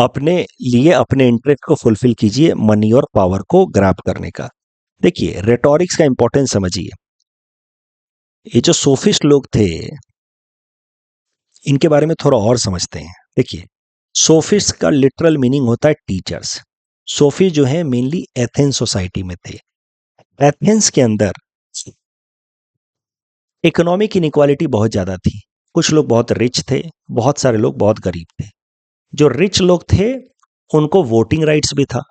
अपने लिए अपने इंटरेस्ट को फुलफिल कीजिए मनी और पावर को ग्रैब करने का। देखिए रेटोरिक्स का इंपॉर्टेंस समझिए। ये जो सोफिस्ट लोग थे इनके बारे में थोड़ा और समझते हैं। देखिए सोफिस्ट का लिटरल मीनिंग होता है टीचर्स। सोफी जो है मेनली एथेंस सोसाइटी में थे। एथेंस के अंदर इकोनॉमिक इनइक्वालिटी बहुत ज्यादा थी। कुछ लोग बहुत रिच थे, बहुत सारे लोग बहुत गरीब थे। जो रिच लोग थे उनको वोटिंग राइट्स भी था,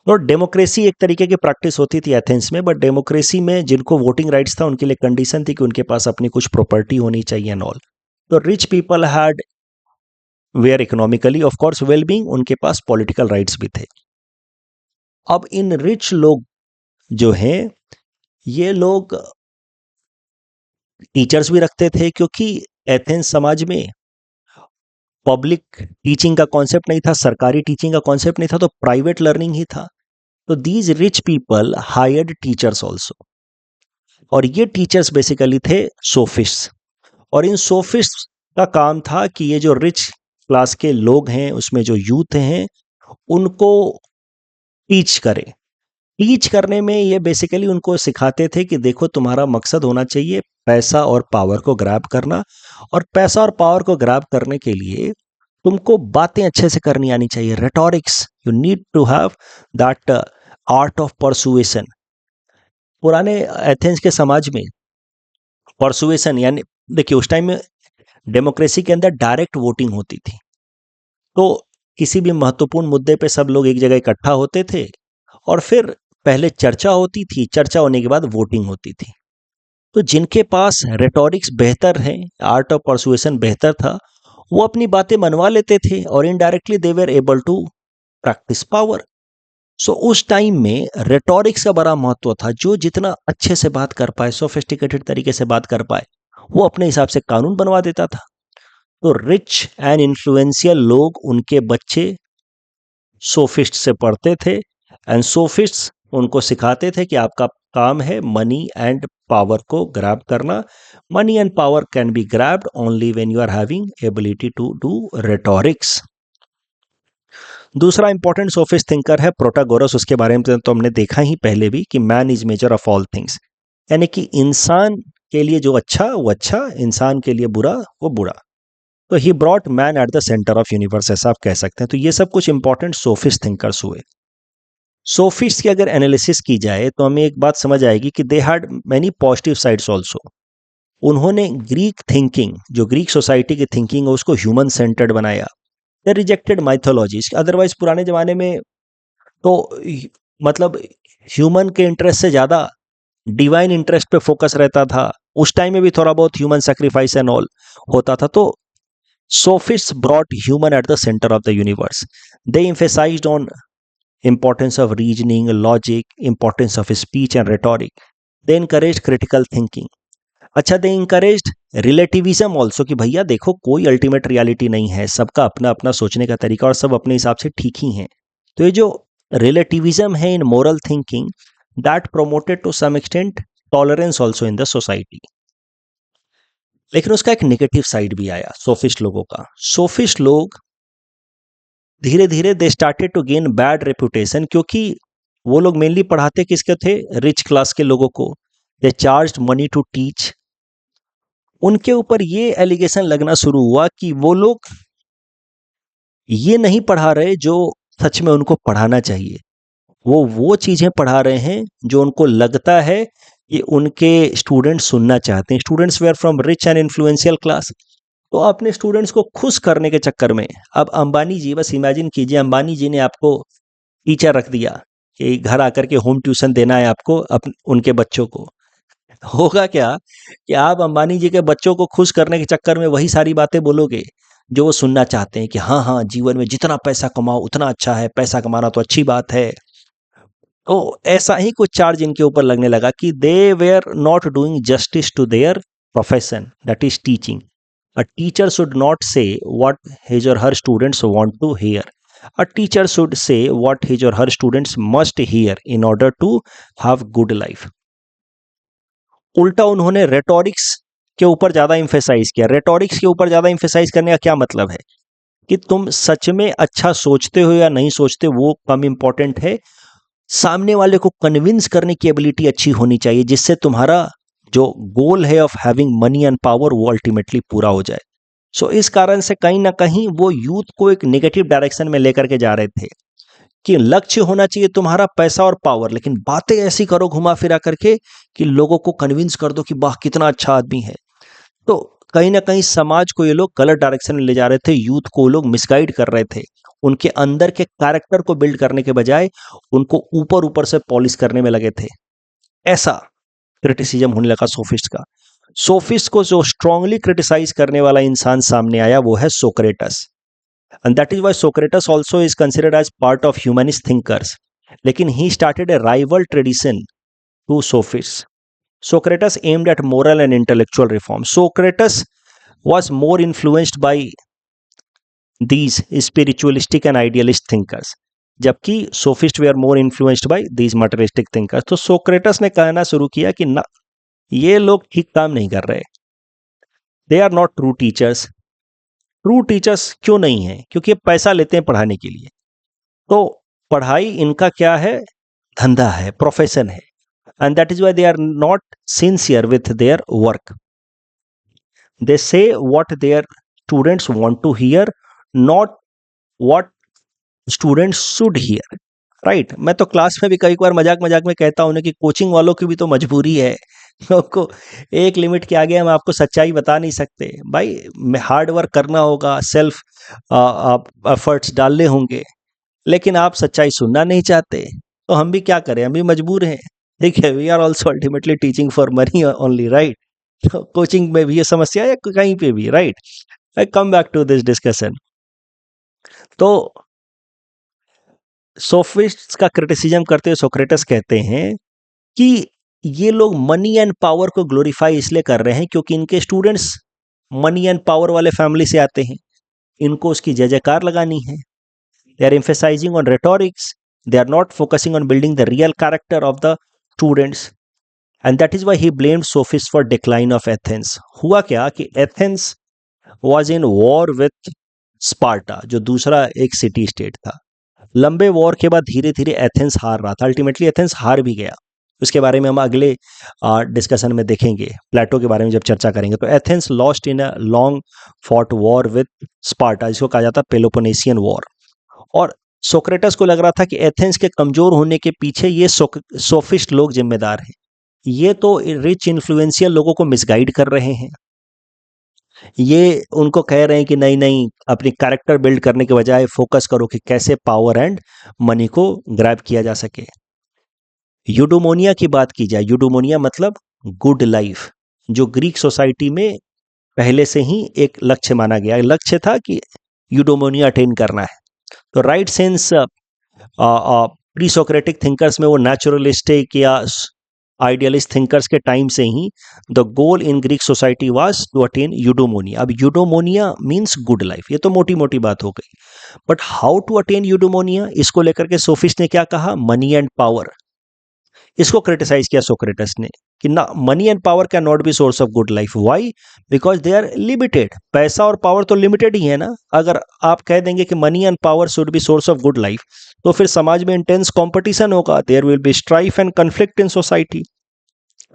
और डेमोक्रेसी एक तरीके की प्रैक्टिस होती थी एथेंस में, बट डेमोक्रेसी में जिनको वोटिंग राइट्स था उनके लिए कंडीशन थी कि उनके पास अपनी कुछ प्रॉपर्टी होनी चाहिए एंड ऑल। तो rich people had were economically of course well being, उनके पास पॉलिटिकल राइट्स भी थे। अब इन रिच लोग जो हैं ये लोग टीचर्स भी रखते थे, क्योंकि एथेंस समाज में पब्लिक टीचिंग का कॉन्सेप्ट नहीं था, सरकारी टीचिंग का कॉन्सेप्ट नहीं था, तो प्राइवेट लर्निंग ही था। तो these rich people hired teachers also, और ये टीचर्स बेसिकली थे सोफिस्ट। और इन सोफिस्ट का काम था कि ये जो रिच क्लास के लोग हैं उसमें जो यूथ हैं उनको टीच करें। टीच करने में ये बेसिकली उनको सिखाते थे कि देखो तुम्हारा मकसद होना चाहिए पैसा और पावर को ग्रैब करना, और पैसा और पावर को ग्रैब करने के लिए तुमको बातें अच्छे से करनी आनी चाहिए, rhetorics. You need to have that art of persuasion. पुराने एथेंस के समाज में परसुएशन यानी, देखिए उस टाइम में डेमोक्रेसी के अंदर डायरेक्ट वोटिंग होती थी, तो किसी भी महत्वपूर्ण मुद्दे पे सब लोग एक जगह इकट्ठा होते थे और फिर पहले चर्चा होती थी, चर्चा होने के बाद वोटिंग होती थी। तो जिनके पास रेटोरिक्स बेहतर है, आर्ट ऑफ परसुएशन बेहतर था, वो अपनी बातें मनवा लेते थे और indirectly they were able to practice power. So उस टाइम में रेटोरिक्स का बड़ा महत्व था। जो जितना अच्छे से बात कर पाए, सोफिस्टिकेटेड तरीके से बात कर पाए, वो अपने हिसाब से कानून बनवा देता था। तो रिच एंड इन्फ्लुएंशियल लोग, उनके बच्चे सोफिस्ट से पढ़ते थे, एंड सोफिस्ट उनको सिखाते थे कि आपका काम है मनी एंड पावर को ग्रैब करना। Money and power can be grabbed only when you are having ability to do rhetorics. दूसरा इंपॉर्टेंट सोफिस्ट थिंकर है प्रोटागोरस। उसके बारे में तो हमने देखा ही पहले भी कि man is measure of all things, यानी कि इंसान के लिए जो अच्छा वो अच्छा, इंसान के लिए बुरा वो बुरा। तो he brought man at the centre of universe, ऐसा आप कह सकते हैं। तो ये सब कुछ इंपॉर्टेंट सोफिस्ट थिंकर्स हुए। सोफिस्ट की अगर एनालिसिस की जाए तो हमें एक बात समझ आएगी कि they had many positive sides also. उन्होंने ग्रीक थिंकिंग, जो ग्रीक सोसाइटी की थिंकिंग है, उसको ह्यूमन सेंटर्ड बनाया। They rejected mythologies. अदरवाइज पुराने जमाने में तो मतलब ह्यूमन के इंटरेस्ट से ज्यादा डिवाइन इंटरेस्ट पे फोकस रहता था। उस टाइम में भी थोड़ा बहुत ह्यूमन सैक्रिफाइस एंड ऑल होता था। तो sophists brought human at the center of the universe. They emphasized on importance of reasoning, logic, importance of speech and rhetoric. They encouraged critical thinking. अच्छा, they encouraged relativism also कि भैया देखो कोई ultimate reality नहीं है, सबका अपना अपना सोचने का तरीका और सब अपने हिसाब से ठीक ही हैं। तो ये जो रिलेटिविज्म है in moral thinking, that promoted to some extent tolerance also in the society. लेकिन उसका एक नेगेटिव साइड भी आया सोफिस्ट लोगों का। सोफिस्ट लोग धीरे धीरे they started to gain bad reputation, क्योंकि वो लोग मेनली पढ़ाते किसके थे? रिच क्लास के लोगों को। दे चार्ज्ड मनी टू टीच। उनके ऊपर ये एलिगेशन लगना शुरू हुआ कि वो लोग ये नहीं पढ़ा रहे जो सच में उनको पढ़ाना चाहिए। वो चीजें पढ़ा रहे हैं जो उनको लगता है कि उनके स्टूडेंट्स सुनना चाहते हैं। Students were from rich and influential class. तो अपने स्टूडेंट्स को खुश करने के चक्कर में, अब अंबानी जी, बस इमेजिन कीजिए, अंबानी जी ने आपको टीचर रख दिया कि घर आकर के होम ट्यूशन देना है आपको उनके बच्चों को। होगा क्या कि आप अंबानी जी के बच्चों को खुश करने के चक्कर में वही सारी बातें बोलोगे जो वो सुनना चाहते हैं कि हाँ हाँ, जीवन में जितना पैसा कमाओ उतना अच्छा है, पैसा कमाना तो अच्छी बात है। तो ऐसा ही कुछ चार्ज इनके ऊपर लगने लगा कि they were not doing justice to their profession, that is teaching. A teacher should not say what his or her students want to hear. A teacher should say what his or her students must hear in order to have good life. उल्टा उन्होंने rhetorics के ऊपर ज्यादा emphasis किया। Rhetorics के ऊपर ज्यादा emphasis करने का क्या मतलब है कि तुम सच में अच्छा सोचते हो या नहीं सोचते वो कम इंपॉर्टेंट है। सामने वाले को कन्विंस करने की एबिलिटी अच्छी होनी चाहिए, जिससे तुम्हारा जो गोल है of having money and power वो अल्टीमेटली पूरा हो जाए। सो इस कारण से कहीं ना कहीं वो यूथ को एक नेगेटिव डायरेक्शन में लेकर के जा रहे थे कि लक्ष्य होना चाहिए तुम्हारा पैसा और पावर, लेकिन बातें ऐसी करो घुमा फिरा करके कि लोगों को कन्विंस कर दो कि वाह कितना अच्छा आदमी है। तो कहीं ना कहीं समाज को ये लोग गलत डायरेक्शन में ले जा रहे थे, यूथ को लोग मिसगाइड कर रहे थे। उनके अंदर के कैरेक्टर को बिल्ड करने के बजाय उनको ऊपर ऊपर से पॉलिश करने में लगे थे। ऐसा क्रिटिसिज्म होने लगा सोफिस्ट का। सोफिस्ट को जो स्ट्रांगली क्रिटिसाइज करने वाला इंसान सामने आया वो है Socrates, and that is why Socrates also is considered as part of humanist thinkers. लेकिन he started a rival tradition to sophist. Socrates aimed at moral and intellectual reform. Socrates was more influenced by these spiritualistic and idealist thinkers, जबकि sophist they are more influenced by these materialistic thinkers. तो Socrates ने कहना शुरू किया कि ना, ये लोग ठीक काम नहीं कर रहे, they are not true teachers. True teachers क्यों नहीं है? क्योंकि ये पैसा लेते हैं पढ़ाने के लिए। तो पढ़ाई इनका क्या है? धंधा है, प्रोफेशन है, and that is why they are not sincere with their work. They say what their students want to hear, not what students should hear. Right मैं तो क्लास में भी कई बार मजाक मजाक में कहता हूँ ना कि कोचिंग वालों की भी तो मजबूरी है। आपको एक लिमिट के आगे हम आपको सच्चाई बता नहीं सकते भाई। हार्ड वर्क करना होगा, सेल्फ एफर्ट्स डालने होंगे, लेकिन आप सच्चाई सुनना नहीं चाहते। तो हम भी क्या करें, हम भी मजबूर हैं। ठीक है, we are also ultimately teaching for money only, right. Coaching में भी ये समस्या है, कहीं पे भी, right. I come back to this discussion. तो सोफिस्ट्स का क्रिटिसिज्म करते हुए सोक्रेटस कहते हैं कि ये लोग मनी एंड पावर को ग्लोरीफाई इसलिए कर रहे हैं क्योंकि इनके स्टूडेंट्स मनी एंड पावर वाले फैमिली से आते हैं, इनको उसकी जय जयकार लगानी है। They are emphasising on rhetorics, they are not focusing on building the real character of the students, and that is why he blamed sophist for decline of Athens. हुआ क्या कि Athens was in war with Sparta, जो दूसरा एक city state था। लंबे war के बाद धीरे धीरे एथेंस हार रहा था, अल्टीमेटली एथेंस हार भी गया। उसके बारे में हम अगले डिस्कशन में देखेंगे, प्लेटो के बारे में जब चर्चा करेंगे। तो Athens lost in a long fought war with Sparta, जिसको कहा जाता है पेलोपोनेसियन वॉर। और सोक्रेटस को लग रहा था कि एथेंस के कमजोर होने के पीछे ये सोफिस्ट लोग जिम्मेदार हैं। ये तो रिच इन्फ्लुएंशियल लोगों को मिसगाइड कर रहे हैं। ये उनको कह रहे हैं कि नहीं नहीं, अपनी कैरेक्टर बिल्ड करने के बजाय फोकस करो कि कैसे पावर एंड मनी को ग्रैब किया जा सके। यूडोमोनिया की बात की जाए, यूडोमोनिया मतलब गुड लाइफ, जो ग्रीक सोसाइटी में पहले से ही एक लक्ष्य माना गया। लक्ष्य था कि यूडोमोनिया अटेन करना है। तो right sense pre Socratic thinkers में वो नेचुरलिस्टिक या आइडियलिस्ट थिंकर्स के टाइम से ही the goal in Greek society was to attain eudaimonia. अब यूडोमोनिया मींस गुड लाइफ, ये तो मोटी मोटी बात हो गई, but how to attain eudaimonia, इसको लेकर के सोफिस्ट ने क्या कहा? Money and power. इसको क्रिटिसाइज किया सोक्रेटस ने कि ना, money and power can not be source of good life. Why? Because they are limited. पैसा और पावर तो लिमिटेड ही है ना। अगर आप कह देंगे कि money and power should be source of good life, तो फिर समाज में इंटेंस कंपटीशन होगा, there will be strife and conflict in society,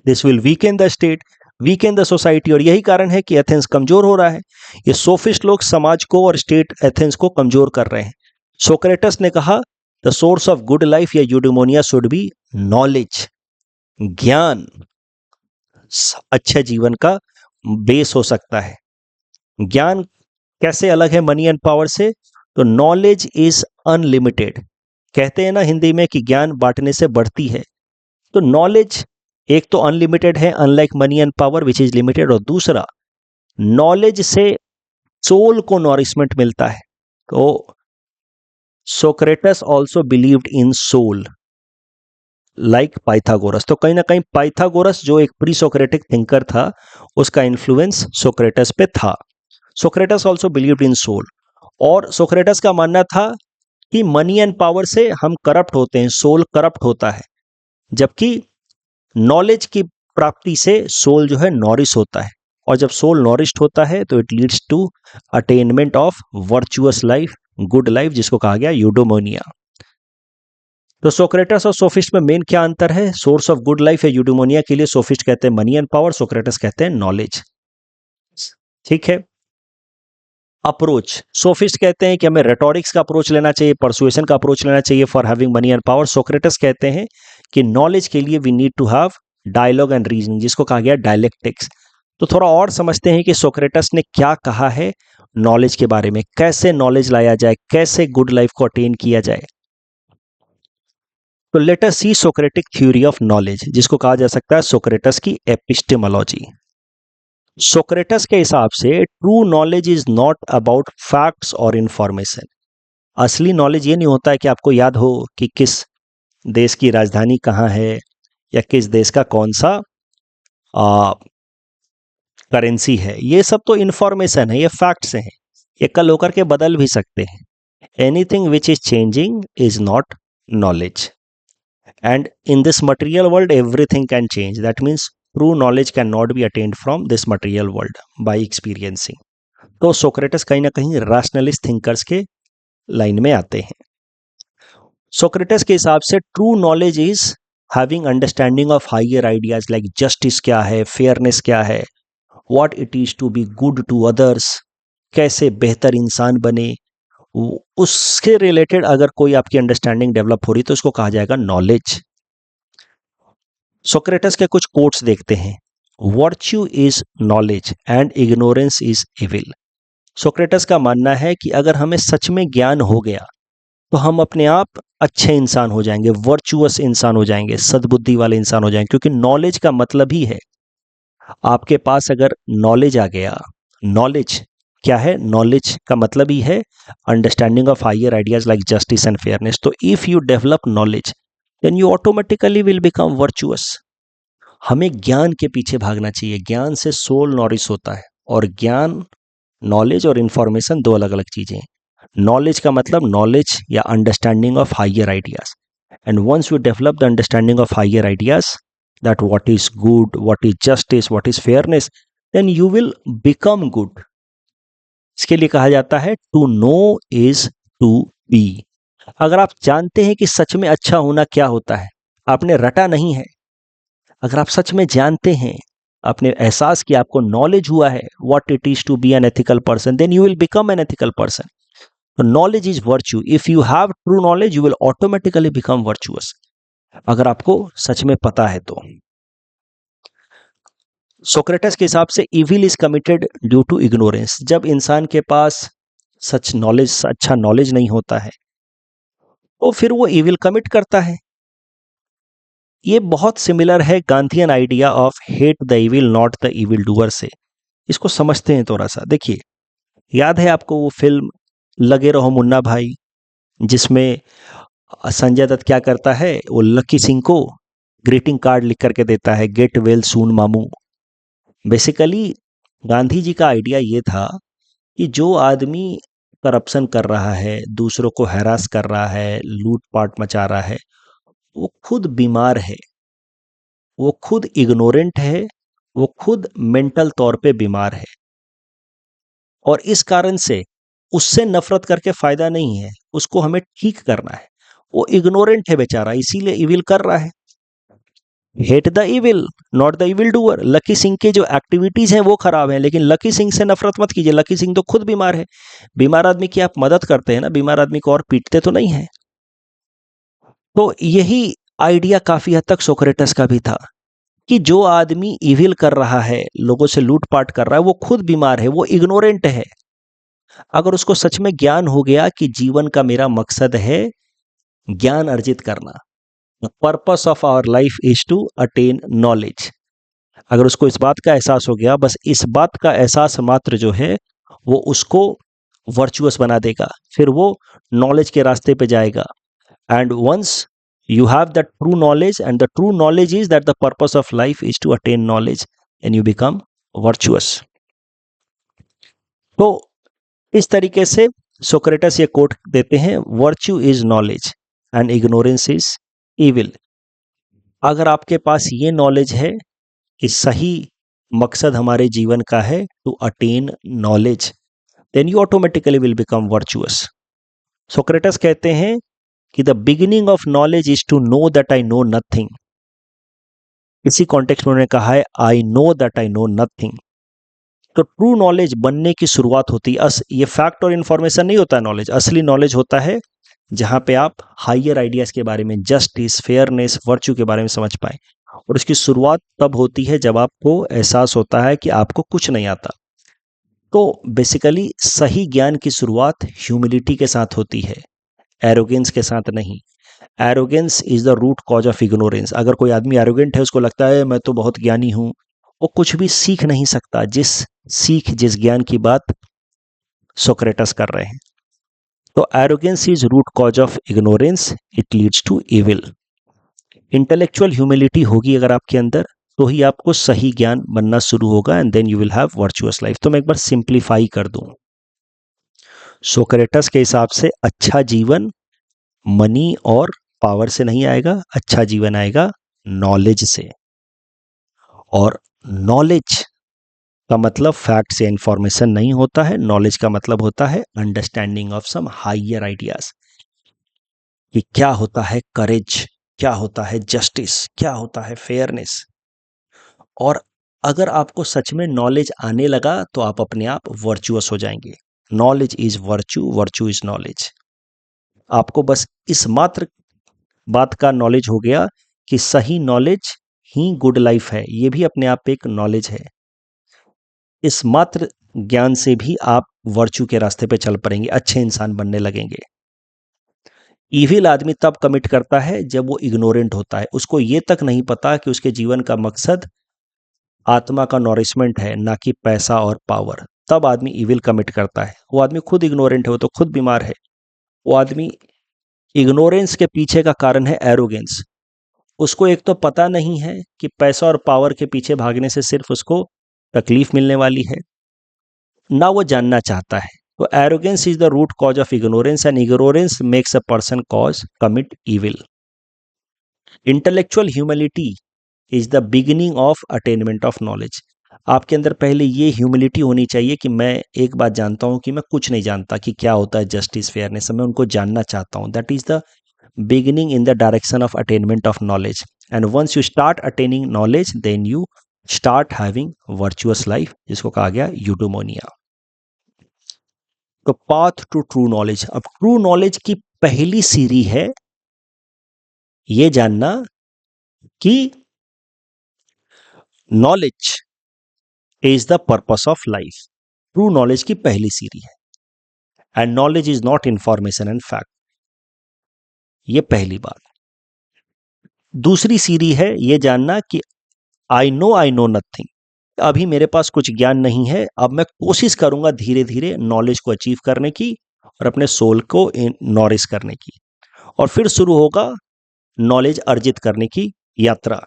this will weaken the state, weaken the society. और यही कारण है कि एथेंस कमजोर हो रहा है। ये सोफिस्ट लोग समाज को और स्टेट एथेंस को कमजोर कर रहे हैं। सोक्रेटस ने कहा the source of good life या यूडेमोनिया शुड बी नॉलेज, ज्ञान अच्छे जीवन का बेस हो सकता है। ज्ञान कैसे अलग है मनी एंड पावर से? तो नॉलेज इज अनलिमिटेड। कहते हैं ना हिंदी में कि ज्ञान बांटने से बढ़ती है। तो नॉलेज एक तो अनलिमिटेड है, unlike money and power which is limited, और दूसरा नॉलेज से सोल को नॉरिशमेंट मिलता है। तो Socrates also believed in soul like Pythagoras. तो कहीं ना कहीं पाइथागोरस जो एक प्री सोक्रेटिक थिंकर था, उसका इन्फ्लुएंस सोक्रेटस पे था। Socrates also believed in soul, और सोक्रेटस का मानना था कि मनी एंड पावर से हम करप्ट होते हैं, सोल करप्ट होता है, जबकि नॉलेज की प्राप्ति से सोल जो है नॉरिश होता है, और जब सोल नॉरिश्ड होता है तो it leads to attainment of virtuous life, good life, जिसको कहा गया यूडोमोनिया। तो सोक्रेटस और सोफिस्ट में मेन क्या अंतर है? सोर्स ऑफ गुड लाइफ या यूडोमोनिया के लिए सोफिस्ट कहते हैं मनी एंड पावर, सोक्रेटस कहते हैं नॉलेज। ठीक है। अप्रोच, सोफिस्ट कहते हैं कि हमें रेटोरिक्स का अप्रोच लेना चाहिए, परसुएशन का अप्रोच लेना चाहिए for having money and power. Socrates कहते हैं कि नॉलेज के लिए we need to have dialogue and reasoning, जिसको कहा गया डायलेक्टिक्स। तो थोड़ा और समझते हैं कि सोक्रेटस ने क्या कहा है नॉलेज के बारे में, कैसे नॉलेज लाया जाए, कैसे गुड लाइफ को अटेन किया जाए। तो let us see Socratic theory of knowledge, जिसको कहा जा सकता है सोक्रेटस की एपिस्टेमोलॉजी। सोक्रेटस के हिसाब से true knowledge is not about facts और इंफॉर्मेशन। असली नॉलेज ये नहीं होता है कि आपको याद हो कि किस देश की राजधानी कहाँ है, या किस देश का कौन सा करेंसी है। ये सब तो इंफॉर्मेशन है, ये फैक्ट्स हैं, ये कल होकर के बदल भी सकते हैं। Anything which is changing is not knowledge, and in this material world everything can change. That means true knowledge can not B attend from this material world by experiencing. तो सोक्रेटस कहीं ना कहीं रैशनलिस्ट थिंकर्स के line में आते हैं। Socrates के हिसाब से true knowledge is having understanding of higher ideas, like justice क्या है, फेयरनेस क्या है, what it is to be good to others, कैसे बेहतर इंसान बने, उसके रिलेटेड अगर कोई आपकी अंडरस्टैंडिंग डेवलप हो रही तो उसको कहा जाएगा नॉलेज। सोक्रेटस के कुछ कोट्स देखते हैं। Virtue is knowledge and ignorance is evil. Socrates का मानना है कि अगर हमें सच में ज्ञान हो गया तो हम अपने आप अच्छे इंसान हो जाएंगे, वर्चुअस इंसान हो जाएंगे, सद्बुद्धि वाले इंसान हो जाएंगे, क्योंकि नॉलेज का मतलब ही है, आपके पास अगर नॉलेज आ गया, नॉलेज क्या है? नॉलेज का मतलब ही है understanding of higher ideas like justice and fairness. तो if you develop knowledge then you automatically will become virtuous. हमें ज्ञान के पीछे भागना चाहिए, ज्ञान से सोल नॉरिश होता है, और ज्ञान, नॉलेज और इंफॉर्मेशन दो अलग अलग चीजें हैं। नॉलेज का मतलब नॉलेज या understanding of higher ideas, and once you develop the understanding of higher ideas, that what is good, what is justice, what is fairness, then you will become good. इसके लिए कहा जाता है to know is to be। अगर आप जानते हैं कि सच में अच्छा होना क्या होता है, आपने रटा नहीं है, अगर आप सच में जानते हैं, आपने एहसास किया, आपको नॉलेज हुआ है what it is to be an ethical person, then you will become an ethical person. So knowledge is virtue. If you have true knowledge, you will automatically become virtuous. अगर आपको सच में पता है तो। सोक्रेटस के हिसाब से evil is committed due to ignorance. जब इंसान के पास सच नॉलेज, अच्छा नॉलेज नहीं होता है, तो फिर वो इविल कमिट करता है। ये बहुत सिमिलर है Gandhian idea of hate the evil not the evil doer से। इसको समझते हैं थोड़ा सा। देखिए, याद है आपको वो फिल्म लगे रहो मुन्ना भाई, जिसमें संजय दत्त क्या करता है, वो लक्की सिंह को ग्रीटिंग कार्ड लिख करके देता है, गेट वेल सून मामू। बेसिकली गांधी जी का आइडिया ये था कि जो आदमी करप्शन कर रहा है, दूसरों को हैरास कर रहा है, लूटपाट मचा रहा है, वो खुद बीमार है, वो खुद इग्नोरेंट है, वो खुद मेंटल तौर पे बीमार है, और इस कारण से उससे नफरत करके फायदा नहीं है, उसको हमें ठीक करना है। वो इग्नोरेंट है बेचारा, इसीलिए इविल कर रहा है। Hate the evil not the evil doer. Lucky Singh के जो एक्टिविटीज हैं वो खराब हैं, लेकिन लकी सिंह से नफरत मत कीजिए, लकी सिंह तो खुद बीमार है। बीमार आदमी की आप मदद करते हैं ना, बीमार आदमी को और पीटते तो नहीं है। तो यही आइडिया काफी हद तक सोक्रेटस का भी था कि जो आदमी इविल कर रहा है, लोगों से लूटपाट कर रहा है, वो खुद बीमार है, वो इग्नोरेंट है। अगर उसको सच में ज्ञान हो गया कि जीवन का मेरा मकसद है ज्ञान अर्जित करना, the purpose of our life is to attain knowledge, अगर उसको इस बात का एहसास हो गया, बस इस बात का एहसास मात्र जो है वो उसको वर्चुअस बना देगा, फिर वो नॉलेज के रास्ते पे जाएगा। And once you have that true knowledge, and the true knowledge is that the purpose of life is to attain knowledge, and you become virtuous. तो इस तरीके से सोक्रेटस ये कोट देते हैं, virtue is knowledge and ignorance is evil. अगर आपके पास ये नॉलेज है कि सही मकसद हमारे जीवन का है to attain knowledge, then you automatically will become virtuous. Socrates कहते हैं कि the beginning of knowledge is to know that I know nothing. इसी कॉन्टेक्स्ट में उन्होंने कहा है I know that I know nothing. तो ट्रू नॉलेज बनने की शुरुआत होती है, ये फैक्ट और इंफॉर्मेशन नहीं होता है नॉलेज। असली नॉलेज होता है जहां पे आप हायर आइडियाज के बारे में, जस्टिस, फेयरनेस, वर्च्यू के बारे में समझ पाए। और इसकी शुरुआत तब होती है जब आपको एहसास होता है कि आपको कुछ नहीं आता। तो बेसिकली सही ज्ञान की शुरुआत ह्यूमिलिटी के साथ होती है, एरोगेंस के साथ नहीं। Arrogance is the root cause of ignorance. अगर कोई आदमी एरोगेंट है, उसको लगता है मैं तो बहुत ज्ञानी हूं, वो कुछ भी सीख नहीं सकता जिस ज्ञान की बात सोक्रेटस कर रहे हैं। तो arrogance is root cause of ignorance, it leads to evil. Intellectual humility होगी अगर आपके अंदर, तो ही आपको सही ज्ञान बनना शुरू होगा, and then you will have virtuous life. तो मैं एक बार सिंप्लीफाई कर दूं, सोक्रेटस के हिसाब से अच्छा जीवन मनी और पावर से नहीं आएगा, अच्छा जीवन आएगा नॉलेज से। और नॉलेज का मतलब फैक्ट से इंफॉर्मेशन नहीं होता है, नॉलेज का मतलब होता है understanding of some higher ideas, कि क्या होता है करेज, क्या होता है जस्टिस, क्या होता है फेयरनेस। और अगर आपको सच में नॉलेज आने लगा तो आप अपने आप वर्चुअस हो जाएंगे। Knowledge is virtue, virtue is knowledge. आपको बस इस मात्र बात का नॉलेज हो गया कि सही नॉलेज ही गुड लाइफ है, ये भी अपने आप एक नॉलेज है। इस मात्र ज्ञान से भी आप वर्च्यू के रास्ते पे चल पड़ेंगे, अच्छे इंसान बनने लगेंगे। इविल आदमी तब कमिट करता है जब वो इग्नोरेंट होता है, उसको ये तक नहीं पता कि उसके जीवन का मकसद आत्मा का नॉरिशमेंट है, ना कि पैसा और पावर। तब आदमी इविल कमिट करता है। वो आदमी खुद इग्नोरेंट है, वो तो खुद बीमार है। वो आदमी, इग्नोरेंस के पीछे का कारण है एरोगेंस। उसको एक तो पता नहीं है कि पैसा और पावर के पीछे भागने से सिर्फ उसको तकलीफ मिलने वाली है, ना वो जानना चाहता है। तो arrogance is the root cause of ignorance, and ignorance makes a person cause commit evil. Intellectual humility is the beginning of attainment of knowledge. आपके अंदर पहले ये ह्यूमिलिटी होनी चाहिए कि मैं एक बात जानता हूं कि मैं कुछ नहीं जानता कि क्या होता है जस्टिस, फेयरनेस, मैं उनको जानना चाहता हूं। That is the beginning in the direction of attainment of knowledge, and once you start attaining knowledge, then you start having virtuous life, जिसको कहा गया यूडोमोनिया। तो पाथ टू ट्रू नॉलेज। अब ट्रू नॉलेज की पहली सीढ़ी है ये जानना कि knowledge is the purpose of life. True knowledge की पहली सीढ़ी है, and knowledge is not information and fact. ये पहली बात। दूसरी सीढ़ी है ये जानना कि आई नो नथिंग। अभी मेरे पास कुछ ज्ञान नहीं है, अब मैं कोशिश करूंगा धीरे धीरे नॉलेज को अचीव करने की और अपने सोल को नॉरिश करने की, और फिर शुरू होगा नॉलेज अर्जित करने की यात्रा,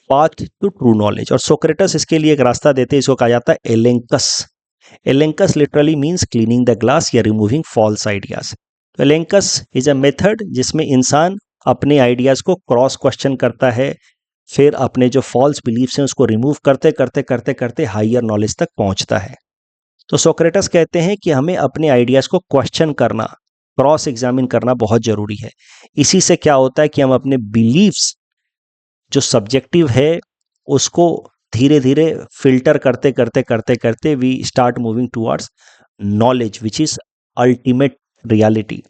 पाथ टू ट्रू नॉलेज। और सोक्रेटस इसके लिए एक रास्ता देते हैं, इसको कहा जाता है elenchus. Elenchus literally means cleaning the glass या रिमूविंग फॉल्स आइडियाज। तो एलेंकस इज अ मेथड जिसमें इंसान अपने आइडियाज को क्रॉस क्वेश्चन करता है, फिर अपने जो फॉल्स बिलीफ्स हैं उसको रिमूव करते करते करते करते हायर नॉलेज तक पहुंचता है। तो सोक्रेटस कहते हैं कि हमें अपने आइडियाज को क्वेश्चन करना, क्रॉस एग्जामिन करना बहुत जरूरी है। इसी से क्या होता है कि हम अपने बिलीफ्स जो सब्जेक्टिव है उसको धीरे धीरे फिल्टर करते करते करते करते we start moving towards knowledge which is ultimate reality.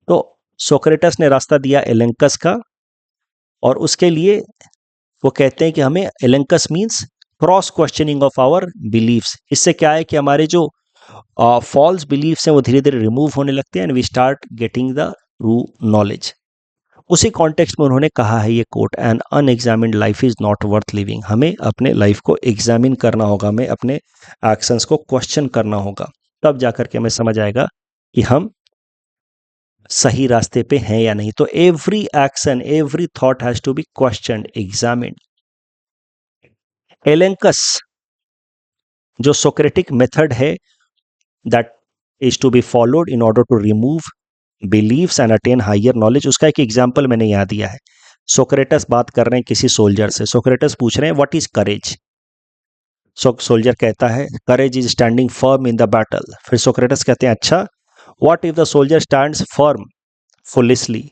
तो सोक्रेटस ने रास्ता दिया एलेंकस का, और उसके लिए वो कहते हैं कि हमें elenchus means cross questioning of our beliefs. इससे क्या है कि हमारे जो फॉल्स बिलीव्स हैं वो धीरे धीरे रिमूव होने लगते हैं and we start getting the true knowledge. उसी कॉन्टेक्स्ट में उन्होंने कहा है ये quote, an unexamined life is not worth living. हमें अपने लाइफ को एग्जामिन करना होगा, हमें अपने एक्शंस को क्वेश्चन करना होगा, तब जाकर के हमें समझ आएगा कि हम सही रास्ते पे हैं या नहीं। तो every action, every thought has to be questioned, examined. Elenchus जो सोक्रेटिक मेथड है that is to be followed in order to remove beliefs and attain higher knowledge, उसका एक एग्जाम्पल मैंने यहाँ दिया है। सोक्रेटस बात कर रहे हैं किसी सोल्जर से, सोक्रेटस पूछ रहे हैं व्हाट इज करेज। सोल्जर कहता है courage is standing firm in the battle. फिर सोक्रेटस कहते हैं अच्छा, what if the soldier stands firm foolishly,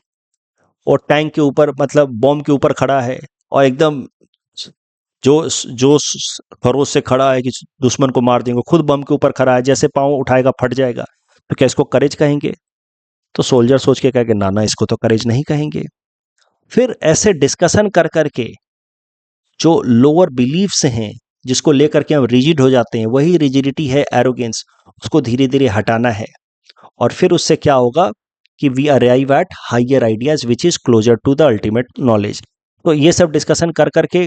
और टैंक के ऊपर मतलब बॉम्ब के ऊपर खड़ा है और एकदम जो जो खरोश से खड़ा है कि दुश्मन को मार देंगे, खुद बम के ऊपर खड़ा है, जैसे पाँव उठाएगा फट जाएगा, तो क्या इसको करेज कहेंगे? तो सोल्जर सोच के कहेगा ना ना, इसको तो करेज नहीं कहेंगे। फिर ऐसे डिस्कशन कर करके जो लोअर बिलीफ्स हैं जिसको लेकर के हम रिजिड हो जाते हैं, वही रिजिडिटी है एरोगेंस, उसको धीरे धीरे हटाना है। और फिर उससे क्या होगा कि we arrive at higher ideas which is closer to the ultimate knowledge. तो ये सब डिस्कशन कर करके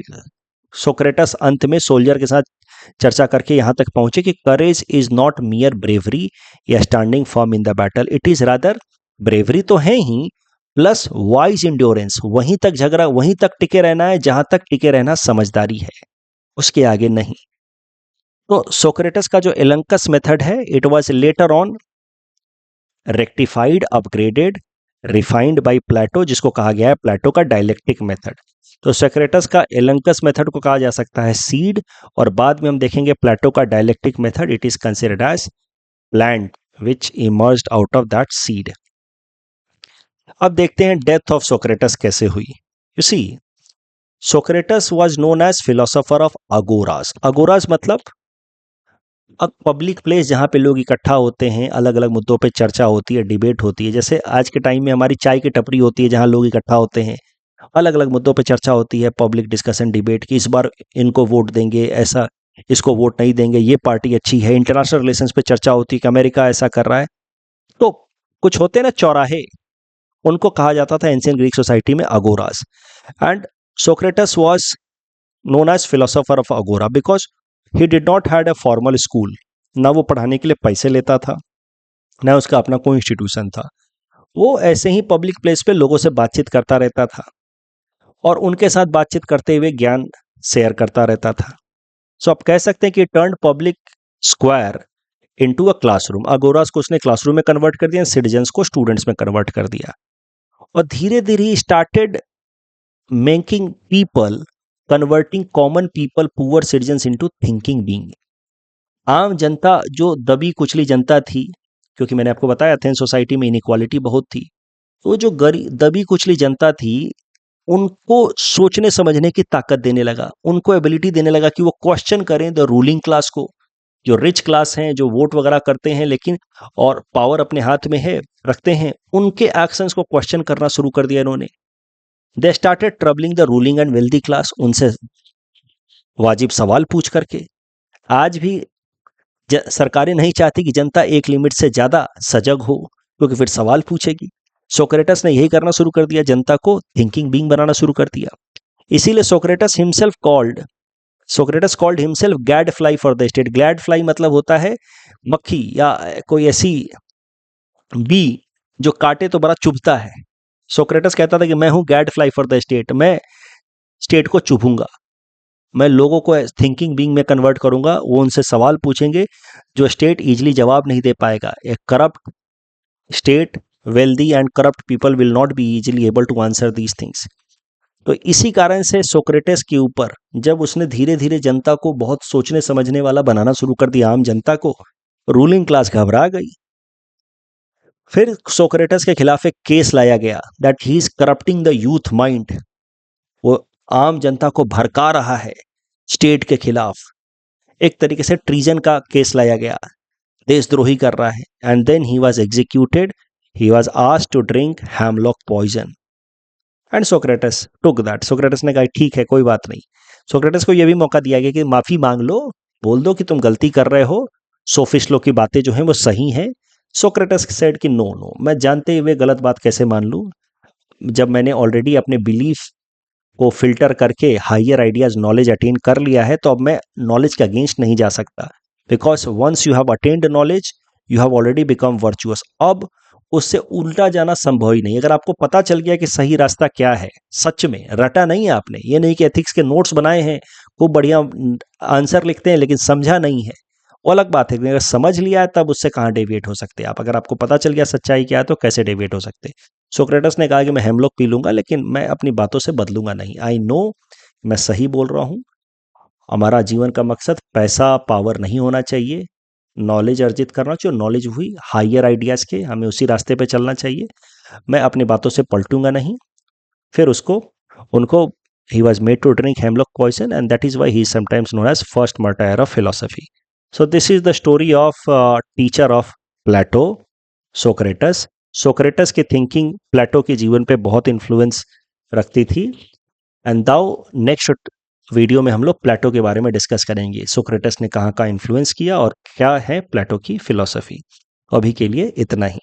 सोक्रेटस अंत में सोल्जर के साथ चर्चा करके यहां तक पहुंचे कि courage is not mere bravery या standing firm in the battle, it is rather, bravery तो है ही प्लस वाइज इंड्योरेंस, वहीं तक झगड़ा, वहीं तक टिके रहना है जहां तक टिके रहना समझदारी है, उसके आगे नहीं। तो सोक्रेटस का जो एलेंकस मेथड है, it was later on rectified, upgraded, refined by Plato, जिसको कहा गया है प्लेटो का डायलेक्टिक मेथड। तो सोक्रेटस का एलेंकस मेथड को कहा जा सकता है सीड, और बाद में हम देखेंगे प्लेटो का dialectic method, it is considered as plant which emerged out of that seed. अब देखते हैं डेथ ऑफ सोक्रेटस कैसे हुई। You see, Socrates was known as philosopher of agoras. Agoras मतलब अब पब्लिक प्लेस जहाँ पे लोग इकट्ठा होते हैं, अलग अलग मुद्दों पे चर्चा होती है, डिबेट होती है। जैसे आज के टाइम में हमारी चाय की टपरी होती है जहाँ लोग इकट्ठा होते हैं, अलग अलग मुद्दों पे चर्चा होती है, पब्लिक डिस्कशन, डिबेट की इस बार इनको वोट देंगे, ऐसा इसको वोट नहीं देंगे, ये पार्टी अच्छी है। इंटरनेशनल रिलेशंस पे चर्चा होती है कि अमेरिका ऐसा कर रहा है। तो कुछ होते हैं ना चौराहे, उनको कहा जाता था एंशिएंट ग्रीक सोसाइटी में agoras. And Socrates was known as philosopher of agora because he did not had a formal school. ना वो पढ़ाने के लिए पैसे लेता था, ना उसका अपना कोई इंस्टीट्यूशन था। वो ऐसे ही पब्लिक प्लेस पे लोगों से बातचीत करता रहता था और उनके साथ बातचीत करते हुए ज्ञान शेयर करता रहता था। सो आप कह सकते हैं कि turn public square into a classroom. Agoras को उसने क्लासरूम में कन्वर्ट कर दिया, सिटीजन्स को स्टूडेंट्स में कन्वर्ट कर दिया, और धीरे धीरे started making people, converting common people, poor citizens into thinking being. आम जनता जो दबी कुचली जनता थी, क्योंकि मैंने आपको बताया एथेंस सोसाइटी में इनइक्वालिटी बहुत थी, तो जो दबी कुचली जनता थी उनको सोचने समझने की ताकत देने लगा, उनको एबिलिटी देने लगा कि वो क्वेश्चन करें द रूलिंग क्लास को। जो रिच क्लास हैं, जो वोट वगैरह करते हैं लेकिन और पावर अपने हाथ में है रखते हैं, उनके एक्शंस को क्वेश्चन करना शुरू कर दिया इन्होंने। They started troubling the ruling and wealthy class, उनसे वाजिब सवाल पूछ करके। आज भी सरकारें नहीं चाहती कि जनता एक लिमिट से ज्यादा सजग हो, क्योंकि फिर सवाल पूछेगी। सोक्रेटस ने यही करना शुरू कर दिया, जनता को थिंकिंग बीइंग बनाना शुरू कर दिया। इसीलिए Socrates called himself guide fly for the state. Guide fly मतलब होता है मक्खी या कोई ऐसी बी जो काटे तो बड़ा चुभता है। सोक्रेटस कहता था कि मैं हूं गैड फ्लाई फॉर द स्टेट, मैं स्टेट को चुभूंगा, मैं लोगों को थिंकिंग बीइंग में कन्वर्ट करूंगा। वो उनसे सवाल पूछेंगे जो स्टेट इजीली जवाब नहीं दे पाएगा। A corrupt state, wealthy and corrupt people will not be easily able to answer these things. तो इसी कारण से सोक्रेटिस के ऊपर जब उसने धीरे धीरे जनता को बहुत सोचने समझने वाला बनाना शुरू कर दिया, आम जनता को, रूलिंग क्लास घबरा गई। फिर सोक्रेटिस के खिलाफ एक केस लाया गया that he is corrupting the youth mind. वो आम जनता को भड़का रहा है स्टेट के खिलाफ। एक तरीके से ट्रीजन का केस लाया गया, देशद्रोही कर रहा है। And then he was executed, he was asked to drink hemlock poison and Socrates took that. Socrates ने कहा ठीक है, कोई बात नहीं। सोक्रेटिस को यह भी मौका दिया गया कि माफी मांग लो, बोल दो कि तुम गलती कर रहे हो, सोफिस्ट लोग की बातें जो हैं वो सही हैं। सोक्रेटिस सेड कि नो नो, मैं जानते हुए गलत बात कैसे मान लूं, जब मैंने ऑलरेडी अपने बिलीफ को फिल्टर करके हायर आइडियाज नॉलेज अटेन कर लिया है, तो अब मैं नॉलेज के अगेंस्ट नहीं जा सकता। Because once you have attained knowledge you have already become virtuous. अब उससे उल्टा जाना संभव ही नहीं। अगर आपको पता चल गया कि सही रास्ता क्या है, सच में रटा नहीं है आपने, ये नहीं कि एथिक्स के नोट्स बनाए हैं, खूब बढ़िया आंसर लिखते हैं लेकिन समझा नहीं है, वो अलग बात है। अगर समझ लिया है तब उससे कहाँ डेविएट हो सकते हैं आप। अगर आपको पता चल गया सच्चाई क्या है तो कैसे डेविएट हो सकते। सोक्रेटिस ने कहा कि मैं हेमलॉक पी लूंगा लेकिन मैं अपनी बातों से बदलूंगा नहीं। आई नो मैं सही बोल रहा हूँ। हमारा जीवन का मकसद पैसा पावर नहीं होना चाहिए, नॉलेज अर्जित करना चाहिए। नॉलेज हुई हायर आइडियाज़ के, हमें उसी रास्ते पे चलना चाहिए। मैं अपनी बातों से पलटूंगा नहीं। फिर उसको उनको he was made to drink hemlock poison and that is why he is sometimes known as first martyr of philosophy. So this is the story of teacher of Plato, Socrates. Socrates की thinking प्लेटो के जीवन पे बहुत influence रखती थी। And thou next video में हम लोग प्लेटो के बारे में डिस्कस करेंगे, सोक्रेटिस ने कहाँ कहाँ इन्फ्लुएंस किया और क्या है प्लेटो की फिलॉसफी। अभी के लिए इतना ही।